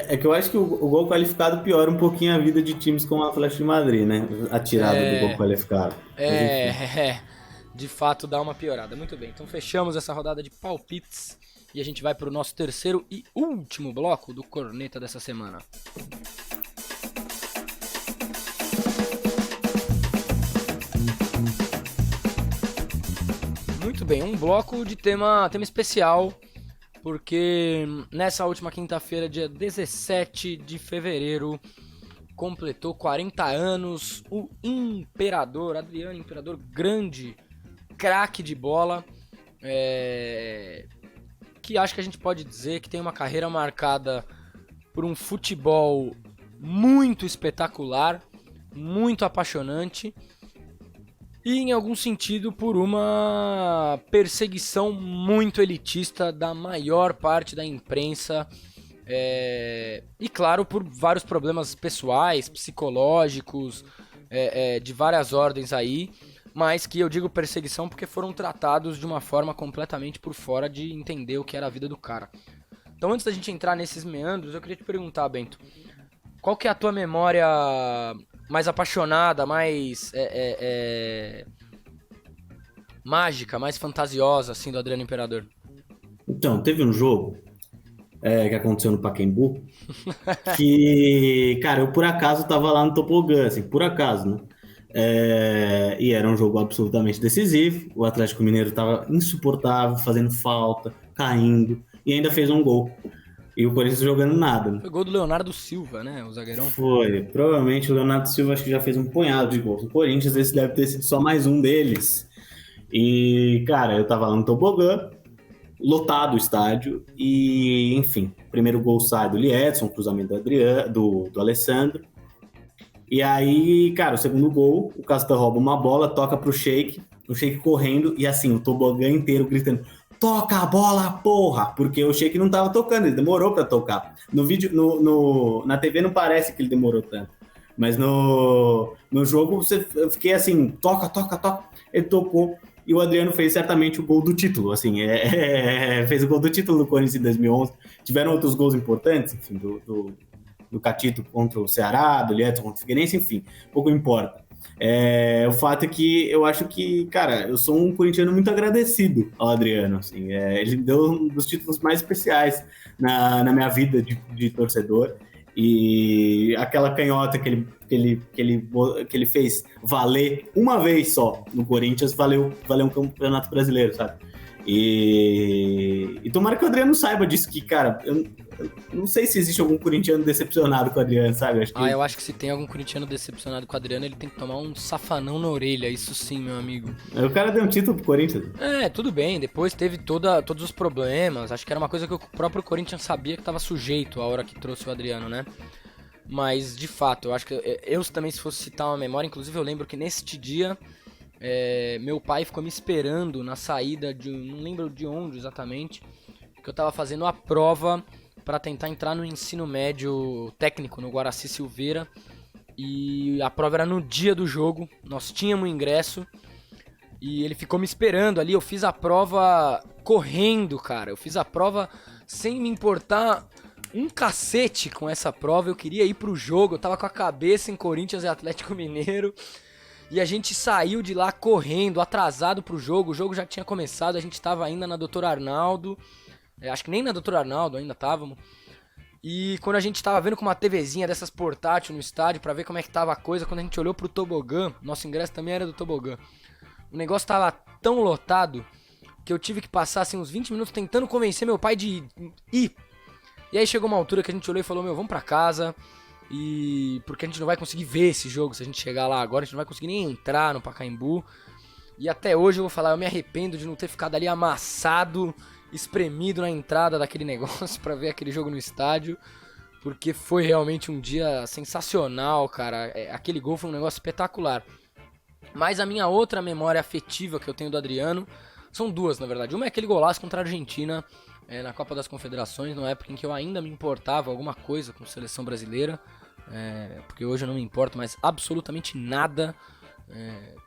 É que eu acho que o gol qualificado piora um pouquinho a vida de times como o Atlético de Madrid, né? A tirada do gol qualificado. De fato dá uma piorada. Muito bem, então fechamos essa rodada de palpites e a gente vai pro nosso terceiro e último bloco do Corneta dessa semana. Muito bem, um bloco de tema especial, porque nessa última quinta-feira, dia 17 de fevereiro, completou 40 anos, o Imperador, Adriano Imperador, grande craque de bola, que acho que a gente pode dizer que tem uma carreira marcada por um futebol muito espetacular, muito apaixonante e, em algum sentido, por uma perseguição muito elitista da maior parte da imprensa e, claro, por vários problemas pessoais, psicológicos, de várias ordens aí, mas que eu digo perseguição porque foram tratados de uma forma completamente por fora de entender o que era a vida do cara. Então, antes da gente entrar nesses meandros, eu queria te perguntar, Bento, qual que é a tua memória mais apaixonada, mais mágica, mais fantasiosa, assim, do Adriano Imperador? Então, teve um jogo que aconteceu no Pacaembu que, cara, eu por acaso tava lá no Tobogã, assim, por acaso, né? E era um jogo absolutamente decisivo. O Atlético Mineiro tava insuportável, fazendo falta, caindo, e ainda fez um gol. E o Corinthians jogando nada, né? Foi gol do Leonardo Silva, né, o zagueirão? Foi. Provavelmente o Leonardo Silva acho que já fez um punhado de gols no Corinthians. Esse deve ter sido só mais um deles. E, cara, eu tava lá no Tobogã, lotado o estádio. E, enfim, primeiro gol sai do Liedson, cruzamento do Adriano, do Alessandro. E aí, cara, o segundo gol, o Castan rouba uma bola, toca pro Sheik, o Sheik correndo, e assim, o Tobogã inteiro gritando: toca a bola, porra! Porque o Sheik não tava tocando, ele demorou pra tocar. No vídeo, na TV não parece que ele demorou tanto. Mas no jogo eu fiquei assim, toca, toca, toca. Ele tocou e o Adriano fez certamente o gol do título, assim, fez o gol do título do Corinthians em 2011. Tiveram outros gols importantes, enfim, do Catito contra o Ceará, do Liedson contra o Figueirense, enfim, pouco importa. O fato é que eu acho que, cara, eu sou um corintiano muito agradecido ao Adriano, assim, ele deu um dos títulos mais especiais na minha vida de torcedor, e aquela canhota que ele fez valer uma vez só no Corinthians, valeu um campeonato brasileiro, sabe? E tomara que o Adriano saiba disso, que, cara, eu não sei se existe algum corintiano decepcionado com o Adriano, sabe? Eu acho que se tem algum corintiano decepcionado com o Adriano, ele tem que tomar um safanão na orelha, isso sim, meu amigo. O cara deu um título pro Corinthians. Tudo bem, depois teve todos os problemas, acho que era uma coisa que o próprio Corinthians sabia que estava sujeito a hora que trouxe o Adriano, né? Mas, de fato, eu acho que eu também, se fosse citar uma memória, inclusive eu lembro que neste dia meu pai ficou me esperando na saída não lembro de onde exatamente, que eu tava fazendo a prova para tentar entrar no ensino médio técnico no Guaraci Silveira, e a prova era no dia do jogo, nós tínhamos ingresso e ele ficou me esperando ali. Eu fiz a prova correndo, cara, eu fiz a prova sem me importar um cacete com essa prova, eu queria ir pro jogo, eu tava com a cabeça em Corinthians e Atlético Mineiro. E a gente saiu de lá correndo, atrasado pro jogo. O jogo já tinha começado, a gente tava ainda na Dr. Arnaldo. Acho que nem na Dr. Arnaldo ainda távamos. E quando a gente tava vendo com uma TVzinha dessas portátil no estádio pra ver como é que tava a coisa, quando a gente olhou pro tobogã, nosso ingresso também era do tobogã, o negócio tava tão lotado que eu tive que passar assim uns 20 minutos tentando convencer meu pai de ir. E aí chegou uma altura que a gente olhou e falou: meu, vamos pra casa. Porque a gente não vai conseguir ver esse jogo se a gente chegar lá agora, a gente não vai conseguir nem entrar no Pacaembu. E até hoje eu vou falar, eu me arrependo de não ter ficado ali amassado, espremido na entrada daquele negócio pra ver aquele jogo no estádio, porque foi realmente um dia sensacional, cara. Aquele gol foi um negócio espetacular. Mas a minha outra memória afetiva que eu tenho do Adriano são duas, na verdade. Uma é aquele golaço contra a Argentina na Copa das Confederações, numa época em que eu ainda me importava alguma coisa com a seleção brasileira, porque hoje eu não me importo mais absolutamente nada.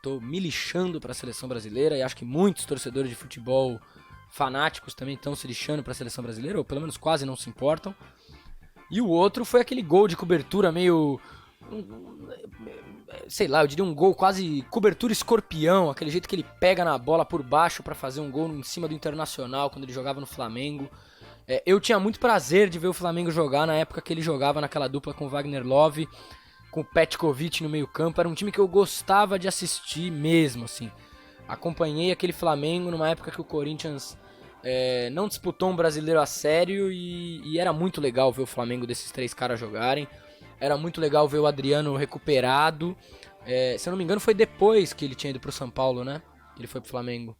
Tô me lixando para a seleção brasileira, e acho que muitos torcedores de futebol fanáticos também estão se lixando para a seleção brasileira, ou pelo menos quase não se importam. E o outro foi aquele gol de cobertura meio, sei lá, eu diria um gol quase cobertura escorpião, aquele jeito que ele pega na bola por baixo pra fazer um gol em cima do Internacional quando ele jogava no Flamengo. Eu tinha muito prazer de ver o Flamengo jogar na época que ele jogava naquela dupla com o Wagner Love, com o Petkovic no meio campo. Era um time que eu gostava de assistir mesmo, assim. Acompanhei aquele Flamengo numa época que o Corinthians não disputou um brasileiro a sério, e era muito legal ver o Flamengo desses três caras jogarem. era muito legal ver o Adriano recuperado. Se eu não me engano, foi depois que ele tinha ido pro São Paulo, né? Ele foi pro Flamengo.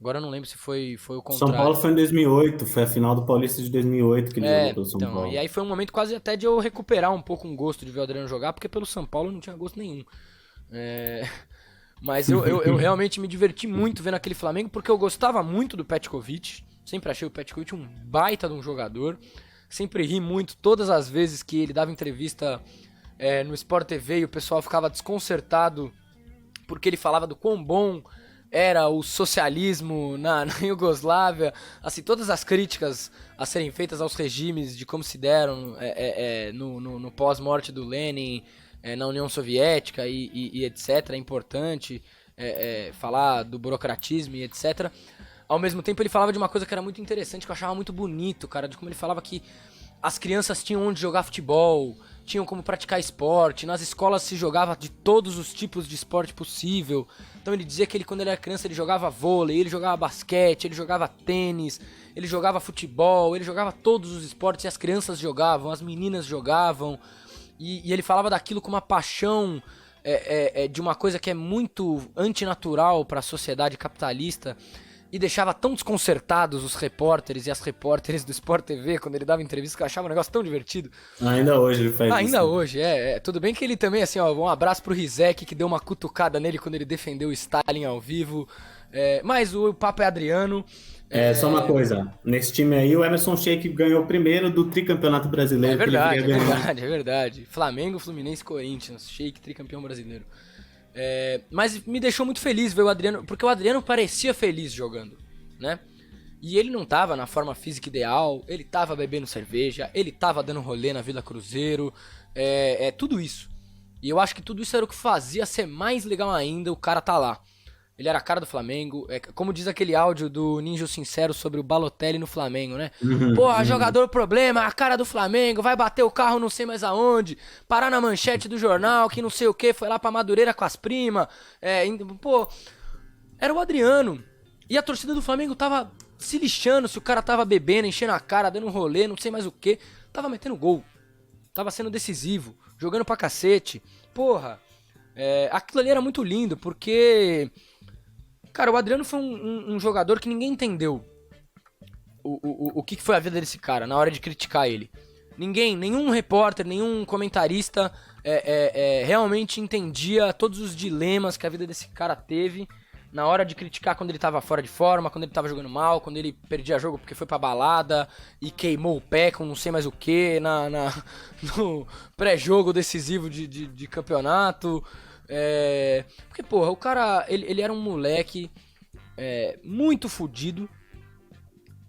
Agora eu não lembro se foi o São Paulo contrário. foi em 2008, foi a final do Paulista de 2008 que ele jogou pelo São Então, e Paulo. aí foi um momento quase até de eu recuperar um pouco um gosto de ver o Adriano jogar, porque pelo São Paulo eu não tinha gosto nenhum. É, Mas eu realmente me diverti muito vendo aquele Flamengo, porque eu gostava muito do Petkovic. Sempre achei o Petkovic um baita de um jogador. Sempre ri muito todas as vezes que ele dava entrevista no Sport TV e o pessoal ficava desconcertado porque ele falava do quão bom era o socialismo na Iugoslávia. Assim, todas as críticas a serem feitas aos regimes de como se deram no pós-morte do Lenin, na União Soviética e etc. É importante falar do burocratismo e etc. Ao mesmo tempo, ele falava de uma coisa que era muito interessante, que eu achava muito bonito, cara, de como ele falava que as crianças tinham onde jogar futebol, tinham como praticar esporte, nas escolas se jogava de todos os tipos de esporte possível. Então ele dizia que quando ele era criança, ele jogava vôlei, ele jogava basquete, ele jogava tênis, ele jogava futebol, ele jogava todos os esportes, e as crianças jogavam, as meninas jogavam. E ele falava daquilo com uma paixão de uma coisa que é muito antinatural para a sociedade capitalista, e deixava tão desconcertados os repórteres e as repórteres do Sport TV quando ele dava entrevista, que eu achava um negócio tão divertido. Ainda hoje ele faz isso. Ainda hoje, tudo bem que ele também, assim, ó, um abraço pro Rizek, que deu uma cutucada nele quando ele defendeu o Stalin ao vivo. Mas o papo é Adriano. Só uma coisa, nesse time aí o Emerson Sheik ganhou o primeiro do tricampeonato brasileiro. É verdade, que ele queria ganhar. é verdade. Flamengo, Fluminense, Corinthians, Sheik, tricampeão brasileiro. Mas me deixou muito feliz ver o Adriano, porque o Adriano parecia feliz jogando, né? E ele não tava na forma física ideal, ele tava bebendo cerveja, ele tava dando rolê na Vila Cruzeiro, tudo isso. E eu acho que tudo isso era o que fazia ser mais legal ainda o cara tá lá. Ele era a cara do Flamengo, como diz aquele áudio do Ninja Sincero sobre o Balotelli no Flamengo, né? Porra, jogador problema, a cara do Flamengo, vai bater o carro não sei mais aonde, parar na manchete do jornal, que não sei o que, foi lá pra Madureira com as primas. Era o Adriano. E a torcida do Flamengo tava se lixando se o cara tava bebendo, enchendo a cara, dando um rolê, não sei mais o que. Tava metendo gol, tava sendo decisivo, jogando pra cacete. Porra, aquilo ali era muito lindo, porque... Cara, o Adriano foi um jogador que ninguém entendeu o que foi a vida desse cara na hora de criticar ele. Nenhum repórter, nenhum comentarista realmente entendia todos os dilemas que a vida desse cara teve na hora de criticar quando ele tava fora de forma, quando ele tava jogando mal, quando ele perdia jogo porque foi pra balada e queimou o pé com não sei mais o que no pré-jogo decisivo de campeonato. Porque, porra, o cara, ele era um moleque muito fudido,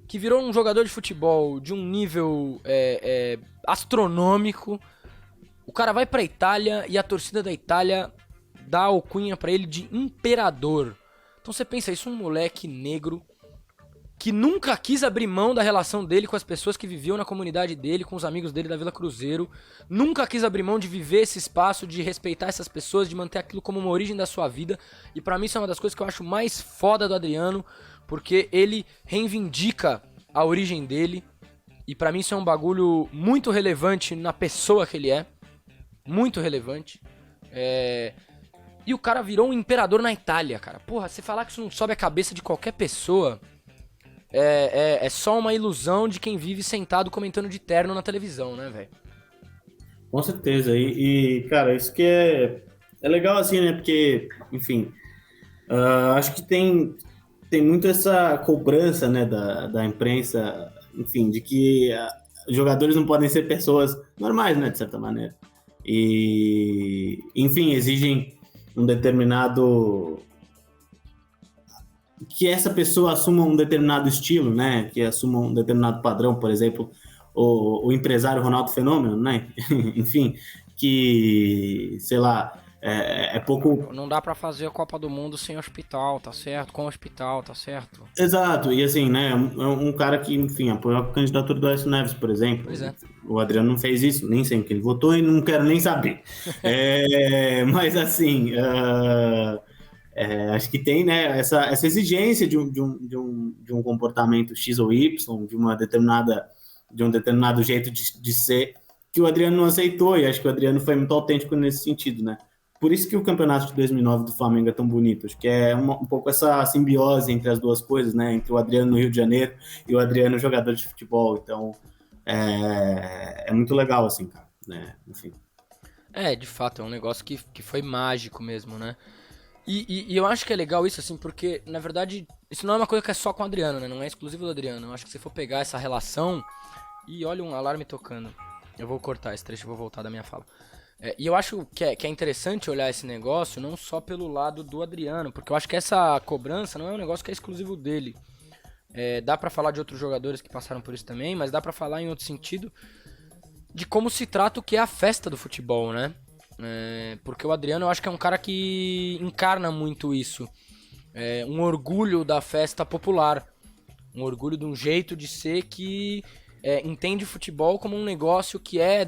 que virou um jogador de futebol de um nível astronômico. O cara vai pra Itália e a torcida da Itália dá a alcunha pra ele de imperador. Então você pensa isso, um moleque negro que nunca quis abrir mão da relação dele com as pessoas que viviam na comunidade dele, com os amigos dele da Vila Cruzeiro, nunca quis abrir mão de viver esse espaço, de respeitar essas pessoas, de manter aquilo como uma origem da sua vida. E pra mim isso é uma das coisas que eu acho mais foda do Adriano, porque ele reivindica a origem dele, e pra mim isso é um bagulho muito relevante na pessoa que ele é, muito relevante. E o cara virou um imperador na Itália, cara. Porra, você falar que isso não sobe a cabeça de qualquer pessoa... É só uma ilusão de quem vive sentado comentando de terno na televisão, né, velho? Com certeza. E, cara, isso que é legal assim, né? Porque, enfim, acho que tem muito essa cobrança, né, da imprensa, enfim, de que jogadores não podem ser pessoas normais, né, de certa maneira. E, enfim, exigem um determinado... que essa pessoa assuma um determinado estilo, né? Que assuma um determinado padrão, por exemplo, o empresário Ronaldo Fenômeno, né? Enfim, que, sei lá, é pouco... Não dá pra fazer a Copa do Mundo sem hospital, tá certo? Com hospital, tá certo? Exato, e assim, né? Um cara que, enfim, apoiou a candidatura do Aécio Neves, por exemplo. Pois é. O Adriano não fez isso, nem sei em que ele votou e não quero nem saber. Mas, assim... acho que tem, né, essa exigência de um comportamento X ou Y, de um determinado jeito de ser, que o Adriano não aceitou, e acho que o Adriano foi muito autêntico nesse sentido, né? Por isso que o campeonato de 2009 do Flamengo é tão bonito, acho que é um pouco essa simbiose entre as duas coisas, né? Entre o Adriano no Rio de Janeiro e o Adriano jogador de futebol, então é muito legal, assim, cara, né? Enfim. De fato, é um negócio que foi mágico mesmo, né? E eu acho que é legal isso, assim, porque, na verdade, isso não é uma coisa que é só com o Adriano, né? Não é exclusivo do Adriano. Eu acho que se for pegar essa relação... E olha um alarme tocando. Eu vou cortar esse trecho, eu vou voltar da minha fala. E eu acho que é interessante olhar esse negócio não só pelo lado do Adriano, porque eu acho que essa cobrança não é um negócio que é exclusivo dele. Dá pra falar de outros jogadores que passaram por isso também, mas dá pra falar em outro sentido de como se trata o que é a festa do futebol, né? Porque o Adriano eu acho que é um cara que encarna muito isso. Um orgulho da festa popular. Um orgulho de um jeito de ser que entende futebol como um negócio que é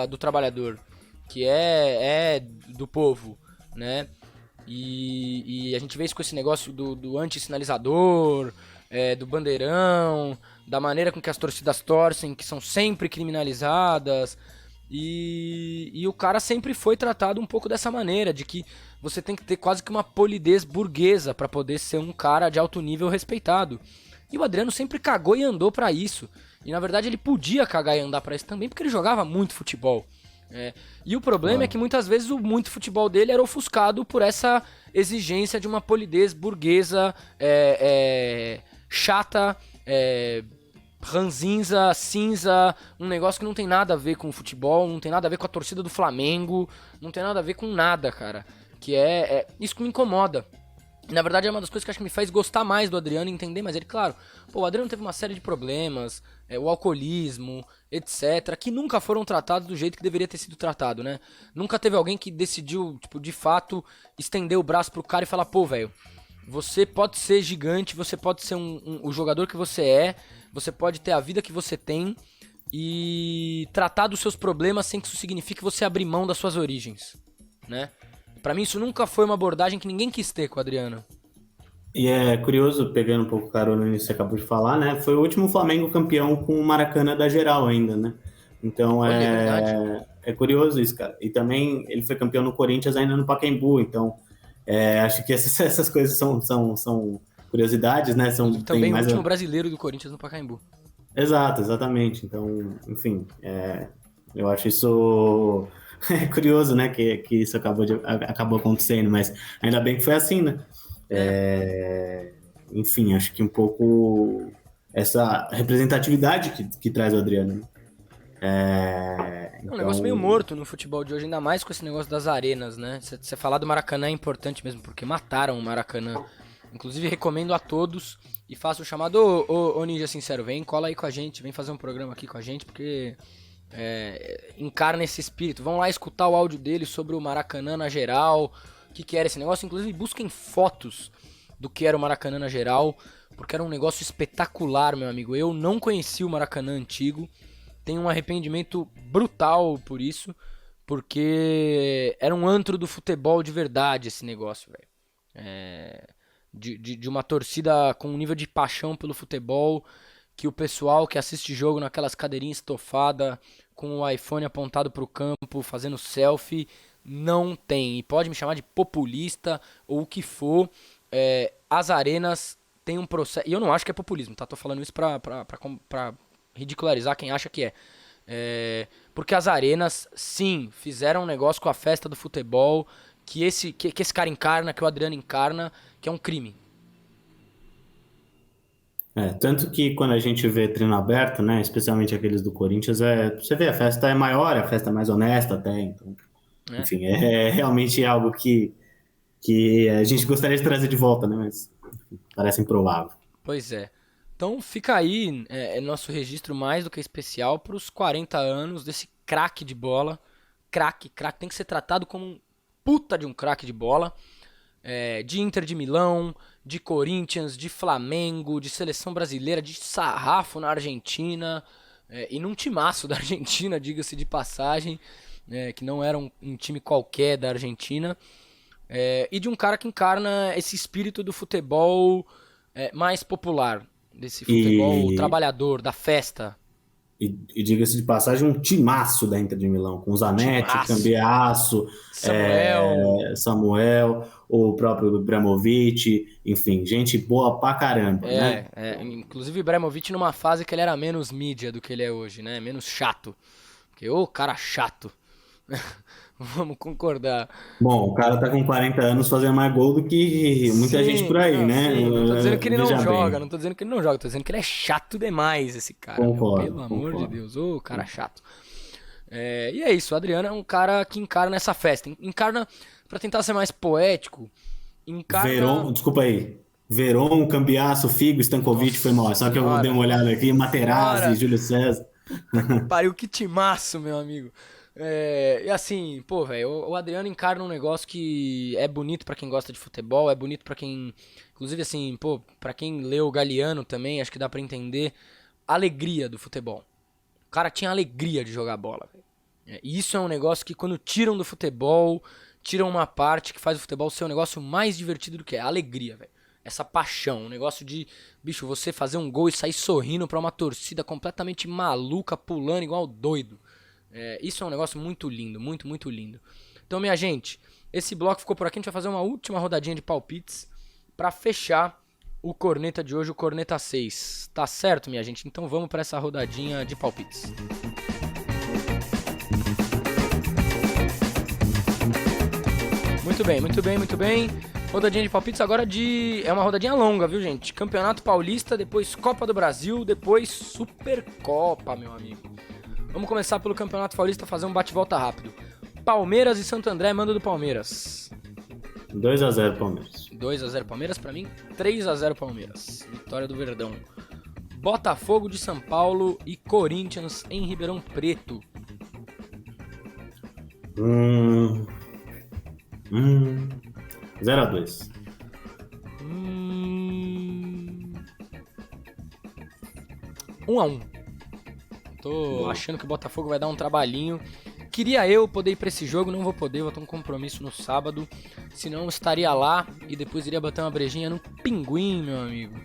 do trabalhador. Que é do povo, né? E a gente vê isso com esse negócio do anti-sinalizador, do bandeirão, da maneira com que as torcidas torcem, que são sempre criminalizadas. E o cara sempre foi tratado um pouco dessa maneira, de que você tem que ter quase que uma polidez burguesa pra poder ser um cara de alto nível respeitado. E o Adriano sempre cagou e andou pra isso. E na verdade ele podia cagar e andar pra isso também, porque ele jogava muito futebol. E o problema é que muitas vezes o muito futebol dele era ofuscado por essa exigência de uma polidez burguesa, chata, ranzinza, cinza, um negócio que não tem nada a ver com o futebol, não tem nada a ver com a torcida do Flamengo, não tem nada a ver com nada, cara. Que isso que me incomoda. Na verdade é uma das coisas que acho que me faz gostar mais do Adriano e entender, mas ele, claro, o Adriano teve uma série de problemas, o alcoolismo, etc, que nunca foram tratados do jeito que deveria ter sido tratado, né? Nunca teve alguém que decidiu, tipo, de fato, estender o braço pro cara e falar, pô, velho, você pode ser gigante, você pode ser o jogador que você pode ter a vida que você tem e tratar dos seus problemas sem que isso signifique você abrir mão das suas origens, né? Pra mim isso nunca foi uma abordagem que ninguém quis ter com o Adriano. E é curioso, pegando um pouco carona nisso que você acabou de falar, né? Foi o último Flamengo campeão com o Maracanã da geral ainda, né? Então Olha, é verdade. é curioso isso, cara. E também ele foi campeão no Corinthians ainda no Pacaembu, então acho que essas coisas são curiosidades, né? E Tem também o mais último brasileiro do Corinthians no Pacaembu. Exato, exatamente. Então, enfim, eu acho isso curioso, né? Que isso acabou acontecendo, mas ainda bem que foi assim, né? É, Enfim, acho que um pouco essa representatividade que traz o Adriano, né? é um negócio meio Então, morto no futebol de hoje, ainda mais com esse negócio das arenas, né? Você falar do Maracanã é importante mesmo, porque mataram o Maracanã. Inclusive, recomendo a todos e faço o chamado, ô Ninja Sincero, vem, cola aí com a gente, vem fazer um programa aqui com a gente, porque encarna esse espírito. Vão lá escutar o áudio dele sobre o Maracanã na geral, o que era esse negócio. Inclusive, busquem fotos do que era o Maracanã na geral, porque era um negócio espetacular, meu amigo. Eu não conheci o Maracanã antigo, tenho um arrependimento brutal por isso, porque era um antro do futebol de verdade esse negócio, velho. De uma torcida com um nível de paixão pelo futebol que o pessoal que assiste jogo naquelas cadeirinhas estofadas com o iPhone apontado pro campo, fazendo selfie, não tem. E pode me chamar de populista ou o que for. As arenas têm um processo. E eu não acho que é populismo, tá? Tô falando isso pra ridicularizar quem acha que é. Porque as arenas, sim, fizeram um negócio com a festa do futebol que esse cara encarna, que o Adriano encarna, que é um crime. tanto que quando a gente vê treino aberto, né? Especialmente aqueles do Corinthians, você vê a festa é maior, a festa é mais honesta até, então, Né? enfim, é realmente algo que a gente gostaria de trazer de volta, né? Mas parece improvável. Pois é. Então fica aí nosso registro mais do que especial para os 40 anos desse craque de bola. Craque, tem que ser tratado como um puta de um craque de bola. De Inter de Milão, de Corinthians, de Flamengo, de seleção brasileira, de sarrafo na Argentina. E num timaço da Argentina, diga-se de passagem, que não era um time qualquer da Argentina. E de um cara que encarna esse espírito do futebol mais popular, desse futebol E, trabalhador, da festa. e diga-se de passagem, um timaço da Inter de Milão, com Zanetti, Timaço. Cambiasso, Samuel, o próprio Ibrahimovic, enfim, gente boa pra caramba, né? Inclusive o Ibrahimovic numa fase que ele era menos mídia do que ele é hoje, né? Menos chato. Porque, cara chato. Vamos concordar. Bom, o cara tá com 40 anos fazendo mais gol do que muita gente por aí, né? Sim, não tô dizendo que ele não Veja joga, bem. não tô dizendo que ele não joga, tô dizendo que ele é chato demais, esse cara. Concordo, Pelo amor de concordo. Deus, cara chato. E é isso, o Adriano é um cara que encara nessa festa. Encarna, pra tentar ser mais poético, Desculpa aí. Veron, Cambiasso, Figo, Stankovic foi mal. Só que eu dei uma olhada aqui, Materazzi, Senhora. Júlio César. Pariu, que timaço, meu amigo. E assim, pô, velho, o Adriano encarna um negócio que é bonito pra quem gosta de futebol, é bonito pra quem. Inclusive, assim, pô, pra quem leu o Galeano também, acho que dá pra entender a alegria do futebol. O cara tinha alegria de jogar bola, velho. E isso é um negócio que quando tiram do futebol, tiram uma parte que faz o futebol ser um negócio mais divertido do que é a alegria, velho. Essa paixão, um negócio de, bicho, você fazer um gol e sair sorrindo pra uma torcida completamente maluca, pulando igual doido. Isso é um negócio muito lindo, muito, muito lindo. Então, minha gente, esse bloco ficou por aqui. A gente vai fazer uma última rodadinha de palpites pra fechar o Corneta de hoje, o Corneta 6. Tá certo, minha gente? Então vamos pra essa rodadinha de palpites. Muito bem, muito bem, muito bem. Rodadinha de palpites agora é uma rodadinha longa, viu, gente? Campeonato Paulista, depois Copa do Brasil, depois Supercopa, meu amigo. Vamos começar pelo Campeonato Paulista, fazer um bate-volta rápido. Palmeiras e Santo André, mando do Palmeiras. 2-0 Palmeiras. 2-0 Palmeiras, pra mim, 3-0 Palmeiras. Vitória do Verdão. Botafogo de São Paulo e Corinthians em Ribeirão Preto. 0-2. 1-1. Tô achando que o Botafogo vai dar um trabalhinho. Queria eu poder ir pra esse jogo, não vou poder, vou ter um compromisso no sábado. Senão eu estaria lá e depois iria bater uma brejinha no Pinguim, meu amigo.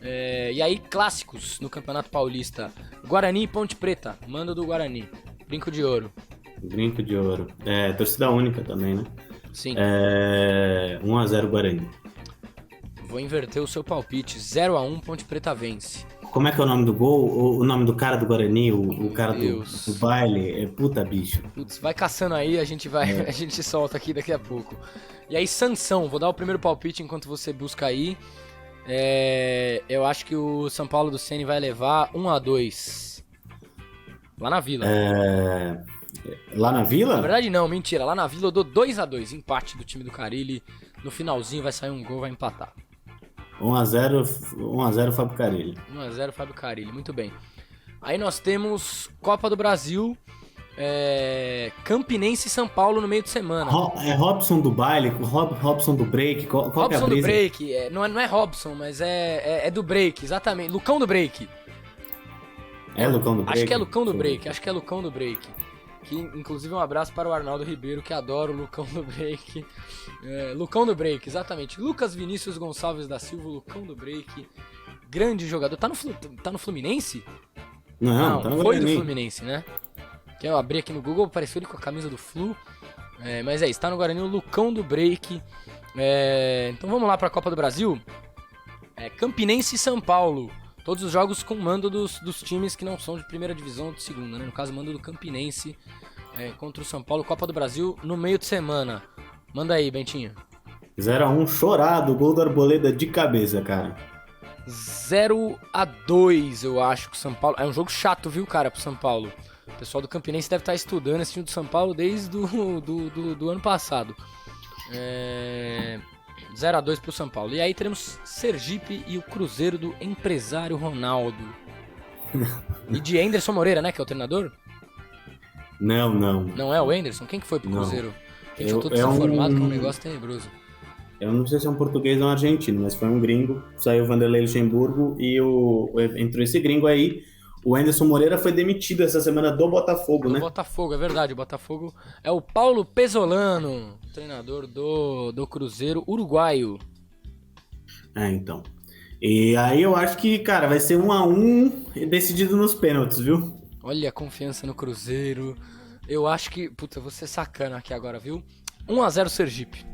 E aí, clássicos no Campeonato Paulista. Guarani e Ponte Preta, mando do Guarani. Brinco de ouro. Brinco de ouro. Torcida única também, né? Sim. 1-0 Guarani. Vou inverter o seu palpite. 0-1, Ponte Preta vence. Como é que é o nome do gol? O nome do cara do Guarani, o cara do baile? Puta, bicho. Putz, vai caçando aí, a gente solta aqui daqui a pouco. E aí, Sansão, vou dar o primeiro palpite enquanto você busca aí. Eu acho que o São Paulo do Ceni vai levar 1-2. Lá na Vila. Lá na Vila? Na verdade não, mentira. Lá na Vila eu dou 2-2. Empate do time do Carille. No finalzinho vai sair um gol, vai empatar. 1-0 Fábio Carille. 1-0 Fábio Carille, muito bem. Aí nós temos Copa do Brasil, Campinense e São Paulo no meio de semana. Robson do baile, Robson do break, qual Robson que é a brisa? do break, não é Robson, mas é do break, exatamente. Lucão do break. Lucão do break? Acho que é Lucão do break. Que, inclusive, um abraço para o Arnaldo Ribeiro, que adora o Lucão do break. Lucão do break, exatamente. Lucas Vinícius Gonçalves da Silva, Lucão do break. Grande jogador. Tá no Fluminense? Não, tá no foi Guarani. do Fluminense, né? Que eu abri aqui no Google, apareceu ele com a camisa do Flu. Mas é isso, tá no Guarani, o Lucão do break. Então vamos lá para a Copa do Brasil. Campinense e São Paulo. Todos os jogos com mando dos times que não são de primeira divisão ou de segunda, né? No caso, mando do Campinense contra o São Paulo, Copa do Brasil, no meio de semana. Manda aí, Bentinho. 0-1 chorado, gol do Arboleda de cabeça, cara. 0-2, eu acho que o São Paulo... É um jogo chato, viu, cara, pro São Paulo. O pessoal do Campinense deve estar estudando esse time do São Paulo desde do ano passado. 0-2 pro São Paulo. E aí teremos Sergipe e o Cruzeiro do empresário Ronaldo. E de Anderson Moreira, né, que é o treinador? Não. Não é o Anderson? Quem que foi pro Cruzeiro? Gente, eu tô É um- desinformado, que é um negócio tenebroso. Eu não sei se é um português ou um argentino, mas foi um gringo. Saiu o Vanderlei Luxemburgo e entrou esse gringo aí. O Anderson Moreira foi demitido essa semana do Botafogo, né? Botafogo, é verdade. O Botafogo é o Paulo Pesolano, treinador do Cruzeiro uruguaio. Então. E aí eu acho que, cara, vai ser 1-1 e decidido nos pênaltis, viu? Olha a confiança no Cruzeiro. Eu acho que... Puta, eu vou ser sacana aqui agora, viu? 1-0 Sergipe.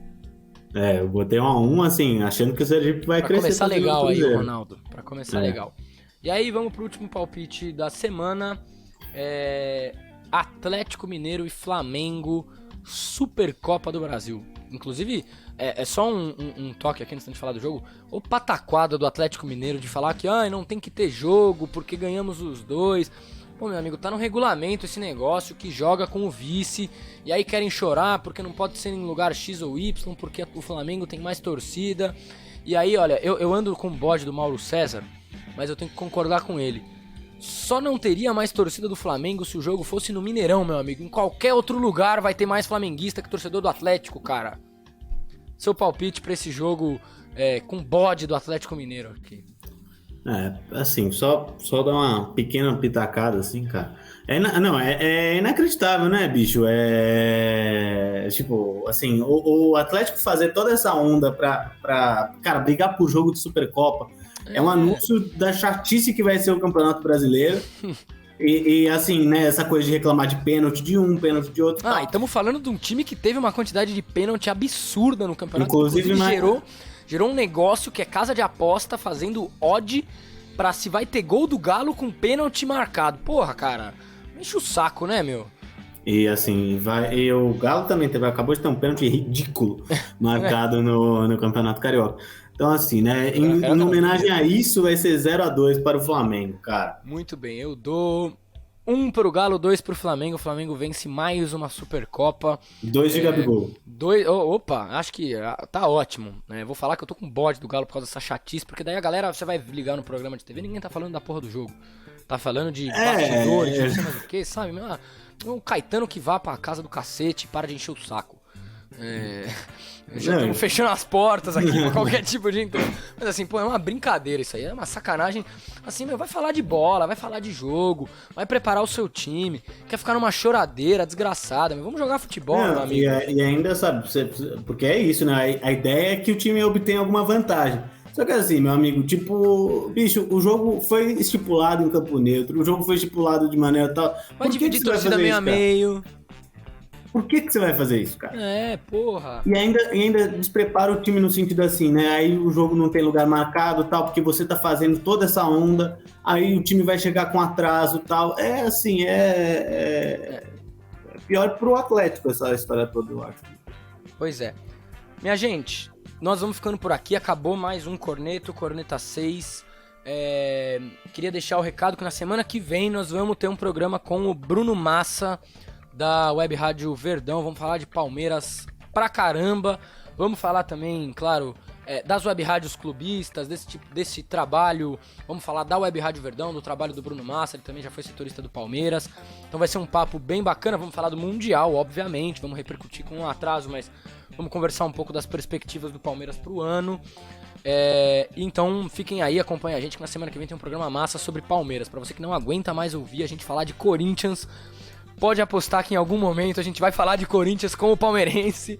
Eu botei 1-1, assim, achando que o Sergipe vai crescer. Pra começar legal aí, Cruzeiro. Ronaldo. Pra começar legal. E aí, vamos pro último palpite da semana. Atlético Mineiro e Flamengo, Supercopa do Brasil. Inclusive, é só um toque aqui antes de falar do jogo. O pataquada do Atlético Mineiro de falar que não tem que ter jogo porque ganhamos os dois. Pô, meu amigo, tá no regulamento esse negócio que joga com o vice. E aí querem chorar porque não pode ser em lugar X ou Y, porque o Flamengo tem mais torcida. E aí, olha, eu ando com o bode do Mauro César, mas eu tenho que concordar com ele. Só não teria mais torcida do Flamengo se o jogo fosse no Mineirão, meu amigo. Em qualquer outro lugar vai ter mais flamenguista que torcedor do Atlético, cara. Seu palpite pra esse jogo com bode do Atlético Mineiro aqui. Assim, só dar uma pequena pitacada, assim, cara. É inacreditável, né, bicho? Tipo, assim, o Atlético fazer toda essa onda pra cara, brigar por jogo de Supercopa é um anúncio da chatice que vai ser o Campeonato Brasileiro. E assim, né, essa coisa de reclamar de pênalti de um, pênalti de outro. E estamos falando de um time que teve uma quantidade de pênalti absurda no campeonato. Inclusive gerou um negócio que é casa de aposta fazendo odd pra se vai ter gol do Galo com pênalti marcado. Porra, cara, enche o saco, né, meu? E assim, o Galo também acabou de ter um pênalti ridículo marcado no Campeonato Carioca. Então, assim, né, em homenagem a isso, vai ser 0-2 para o Flamengo, cara. Muito bem, eu dou 1 pro Galo, 2 pro Flamengo. O Flamengo vence mais uma Supercopa. 2 de Gabigol. Opa, acho que tá ótimo. Vou falar que eu tô com bode do Galo por causa dessa chatice, porque daí a galera, você vai ligar no programa de TV, ninguém tá falando da porra do jogo. Tá falando de bastidores, de não sei mais o que, sabe? O Caetano que vá pra casa do cacete e para de encher o saco. Já estamos fechando as portas aqui pra qualquer tipo de encontro. Mas assim, pô, é uma brincadeira isso aí, é uma sacanagem. Assim, vai falar de bola, vai falar de jogo, vai preparar o seu time, quer ficar numa choradeira desgraçada, mas vamos jogar futebol, meu amigo. E ainda, sabe, porque é isso, né? A ideia é que o time obtenha alguma vantagem. Só que assim, meu amigo, tipo, bicho, o jogo foi estipulado em campo neutro, o jogo foi estipulado de maneira tal. Vai dividir torcida meio a meio. Por que você vai fazer isso, cara? Porra. E ainda desprepara o time no sentido assim, né? Aí o jogo não tem lugar marcado, tal, porque você tá fazendo toda essa onda, aí o time vai chegar com atraso, tal. É pior pro Atlético essa história toda, eu acho. Pois é. Minha gente, nós vamos ficando por aqui, acabou mais um Corneta 6. Queria deixar o recado que na semana que vem nós vamos ter um programa com o Bruno Massa, da Web Rádio Verdão. Vamos falar de Palmeiras pra caramba. Vamos falar também, claro, das Web Rádios clubistas, desse trabalho. Vamos falar da Web Rádio Verdão, do trabalho do Bruno Massa, ele também já foi setorista do Palmeiras. Então vai ser um papo bem bacana. Vamos falar do Mundial, obviamente. Vamos repercutir com um atraso, mas vamos conversar um pouco das perspectivas do Palmeiras pro ano. Então fiquem aí, acompanhem a gente que na semana que vem tem um programa massa sobre Palmeiras. Pra você que não aguenta mais ouvir a gente falar de Corinthians, pode apostar que em algum momento a gente vai falar de Corinthians com o palmeirense.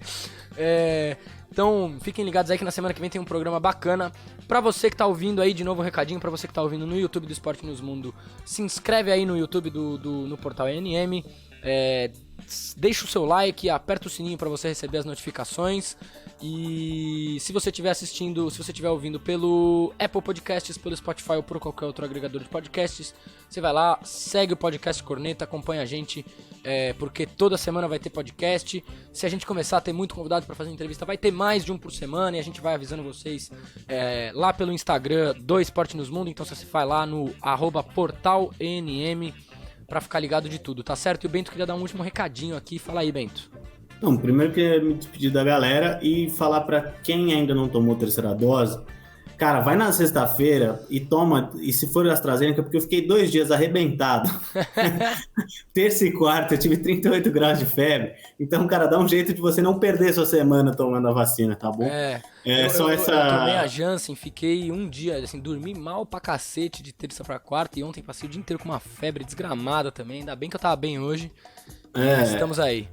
Então fiquem ligados aí que na semana que vem tem um programa bacana. Pra você que tá ouvindo aí, de novo um recadinho, pra você que tá ouvindo no YouTube do Esporte News Mundo, se inscreve aí no YouTube no portal ENM. Deixa o seu like, aperta o sininho para você receber as notificações. E se você estiver assistindo, se você estiver ouvindo pelo Apple Podcasts, pelo Spotify ou por qualquer outro agregador de podcasts, você vai lá, segue o podcast Corneta, acompanha a gente, porque toda semana vai ter podcast. Se a gente começar a ter muito convidado para fazer entrevista, vai ter mais de um por semana e a gente vai avisando vocês lá pelo Instagram do Esporte News Mundo. Então você vai lá no @portalenm pra ficar ligado de tudo, tá certo? E o Bento queria dar um último recadinho aqui. Fala aí, Bento. Não, primeiro queria me despedir da galera e falar pra quem ainda não tomou a terceira dose, cara, vai na sexta-feira e toma, e se for AstraZeneca, porque eu fiquei 2 dias arrebentado. Terça e quarta eu tive 38 graus de febre, então, cara, dá um jeito de você não perder sua semana tomando a vacina, tá bom? Eu tomei a Janssen, fiquei um dia, assim, dormi mal pra cacete de terça pra quarta e ontem passei o dia inteiro com uma febre desgramada também, ainda bem que eu tava bem hoje. Estamos aí.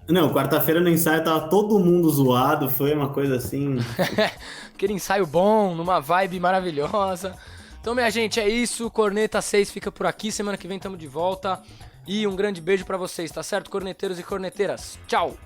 Não, quarta-feira no ensaio tava todo mundo zoado, foi uma coisa assim... Aquele ensaio bom, numa vibe maravilhosa. Então, minha gente, é isso. Corneta 6 fica por aqui. Semana que vem tamo de volta. E um grande beijo pra vocês, tá certo? Corneteiros e corneteiras. Tchau!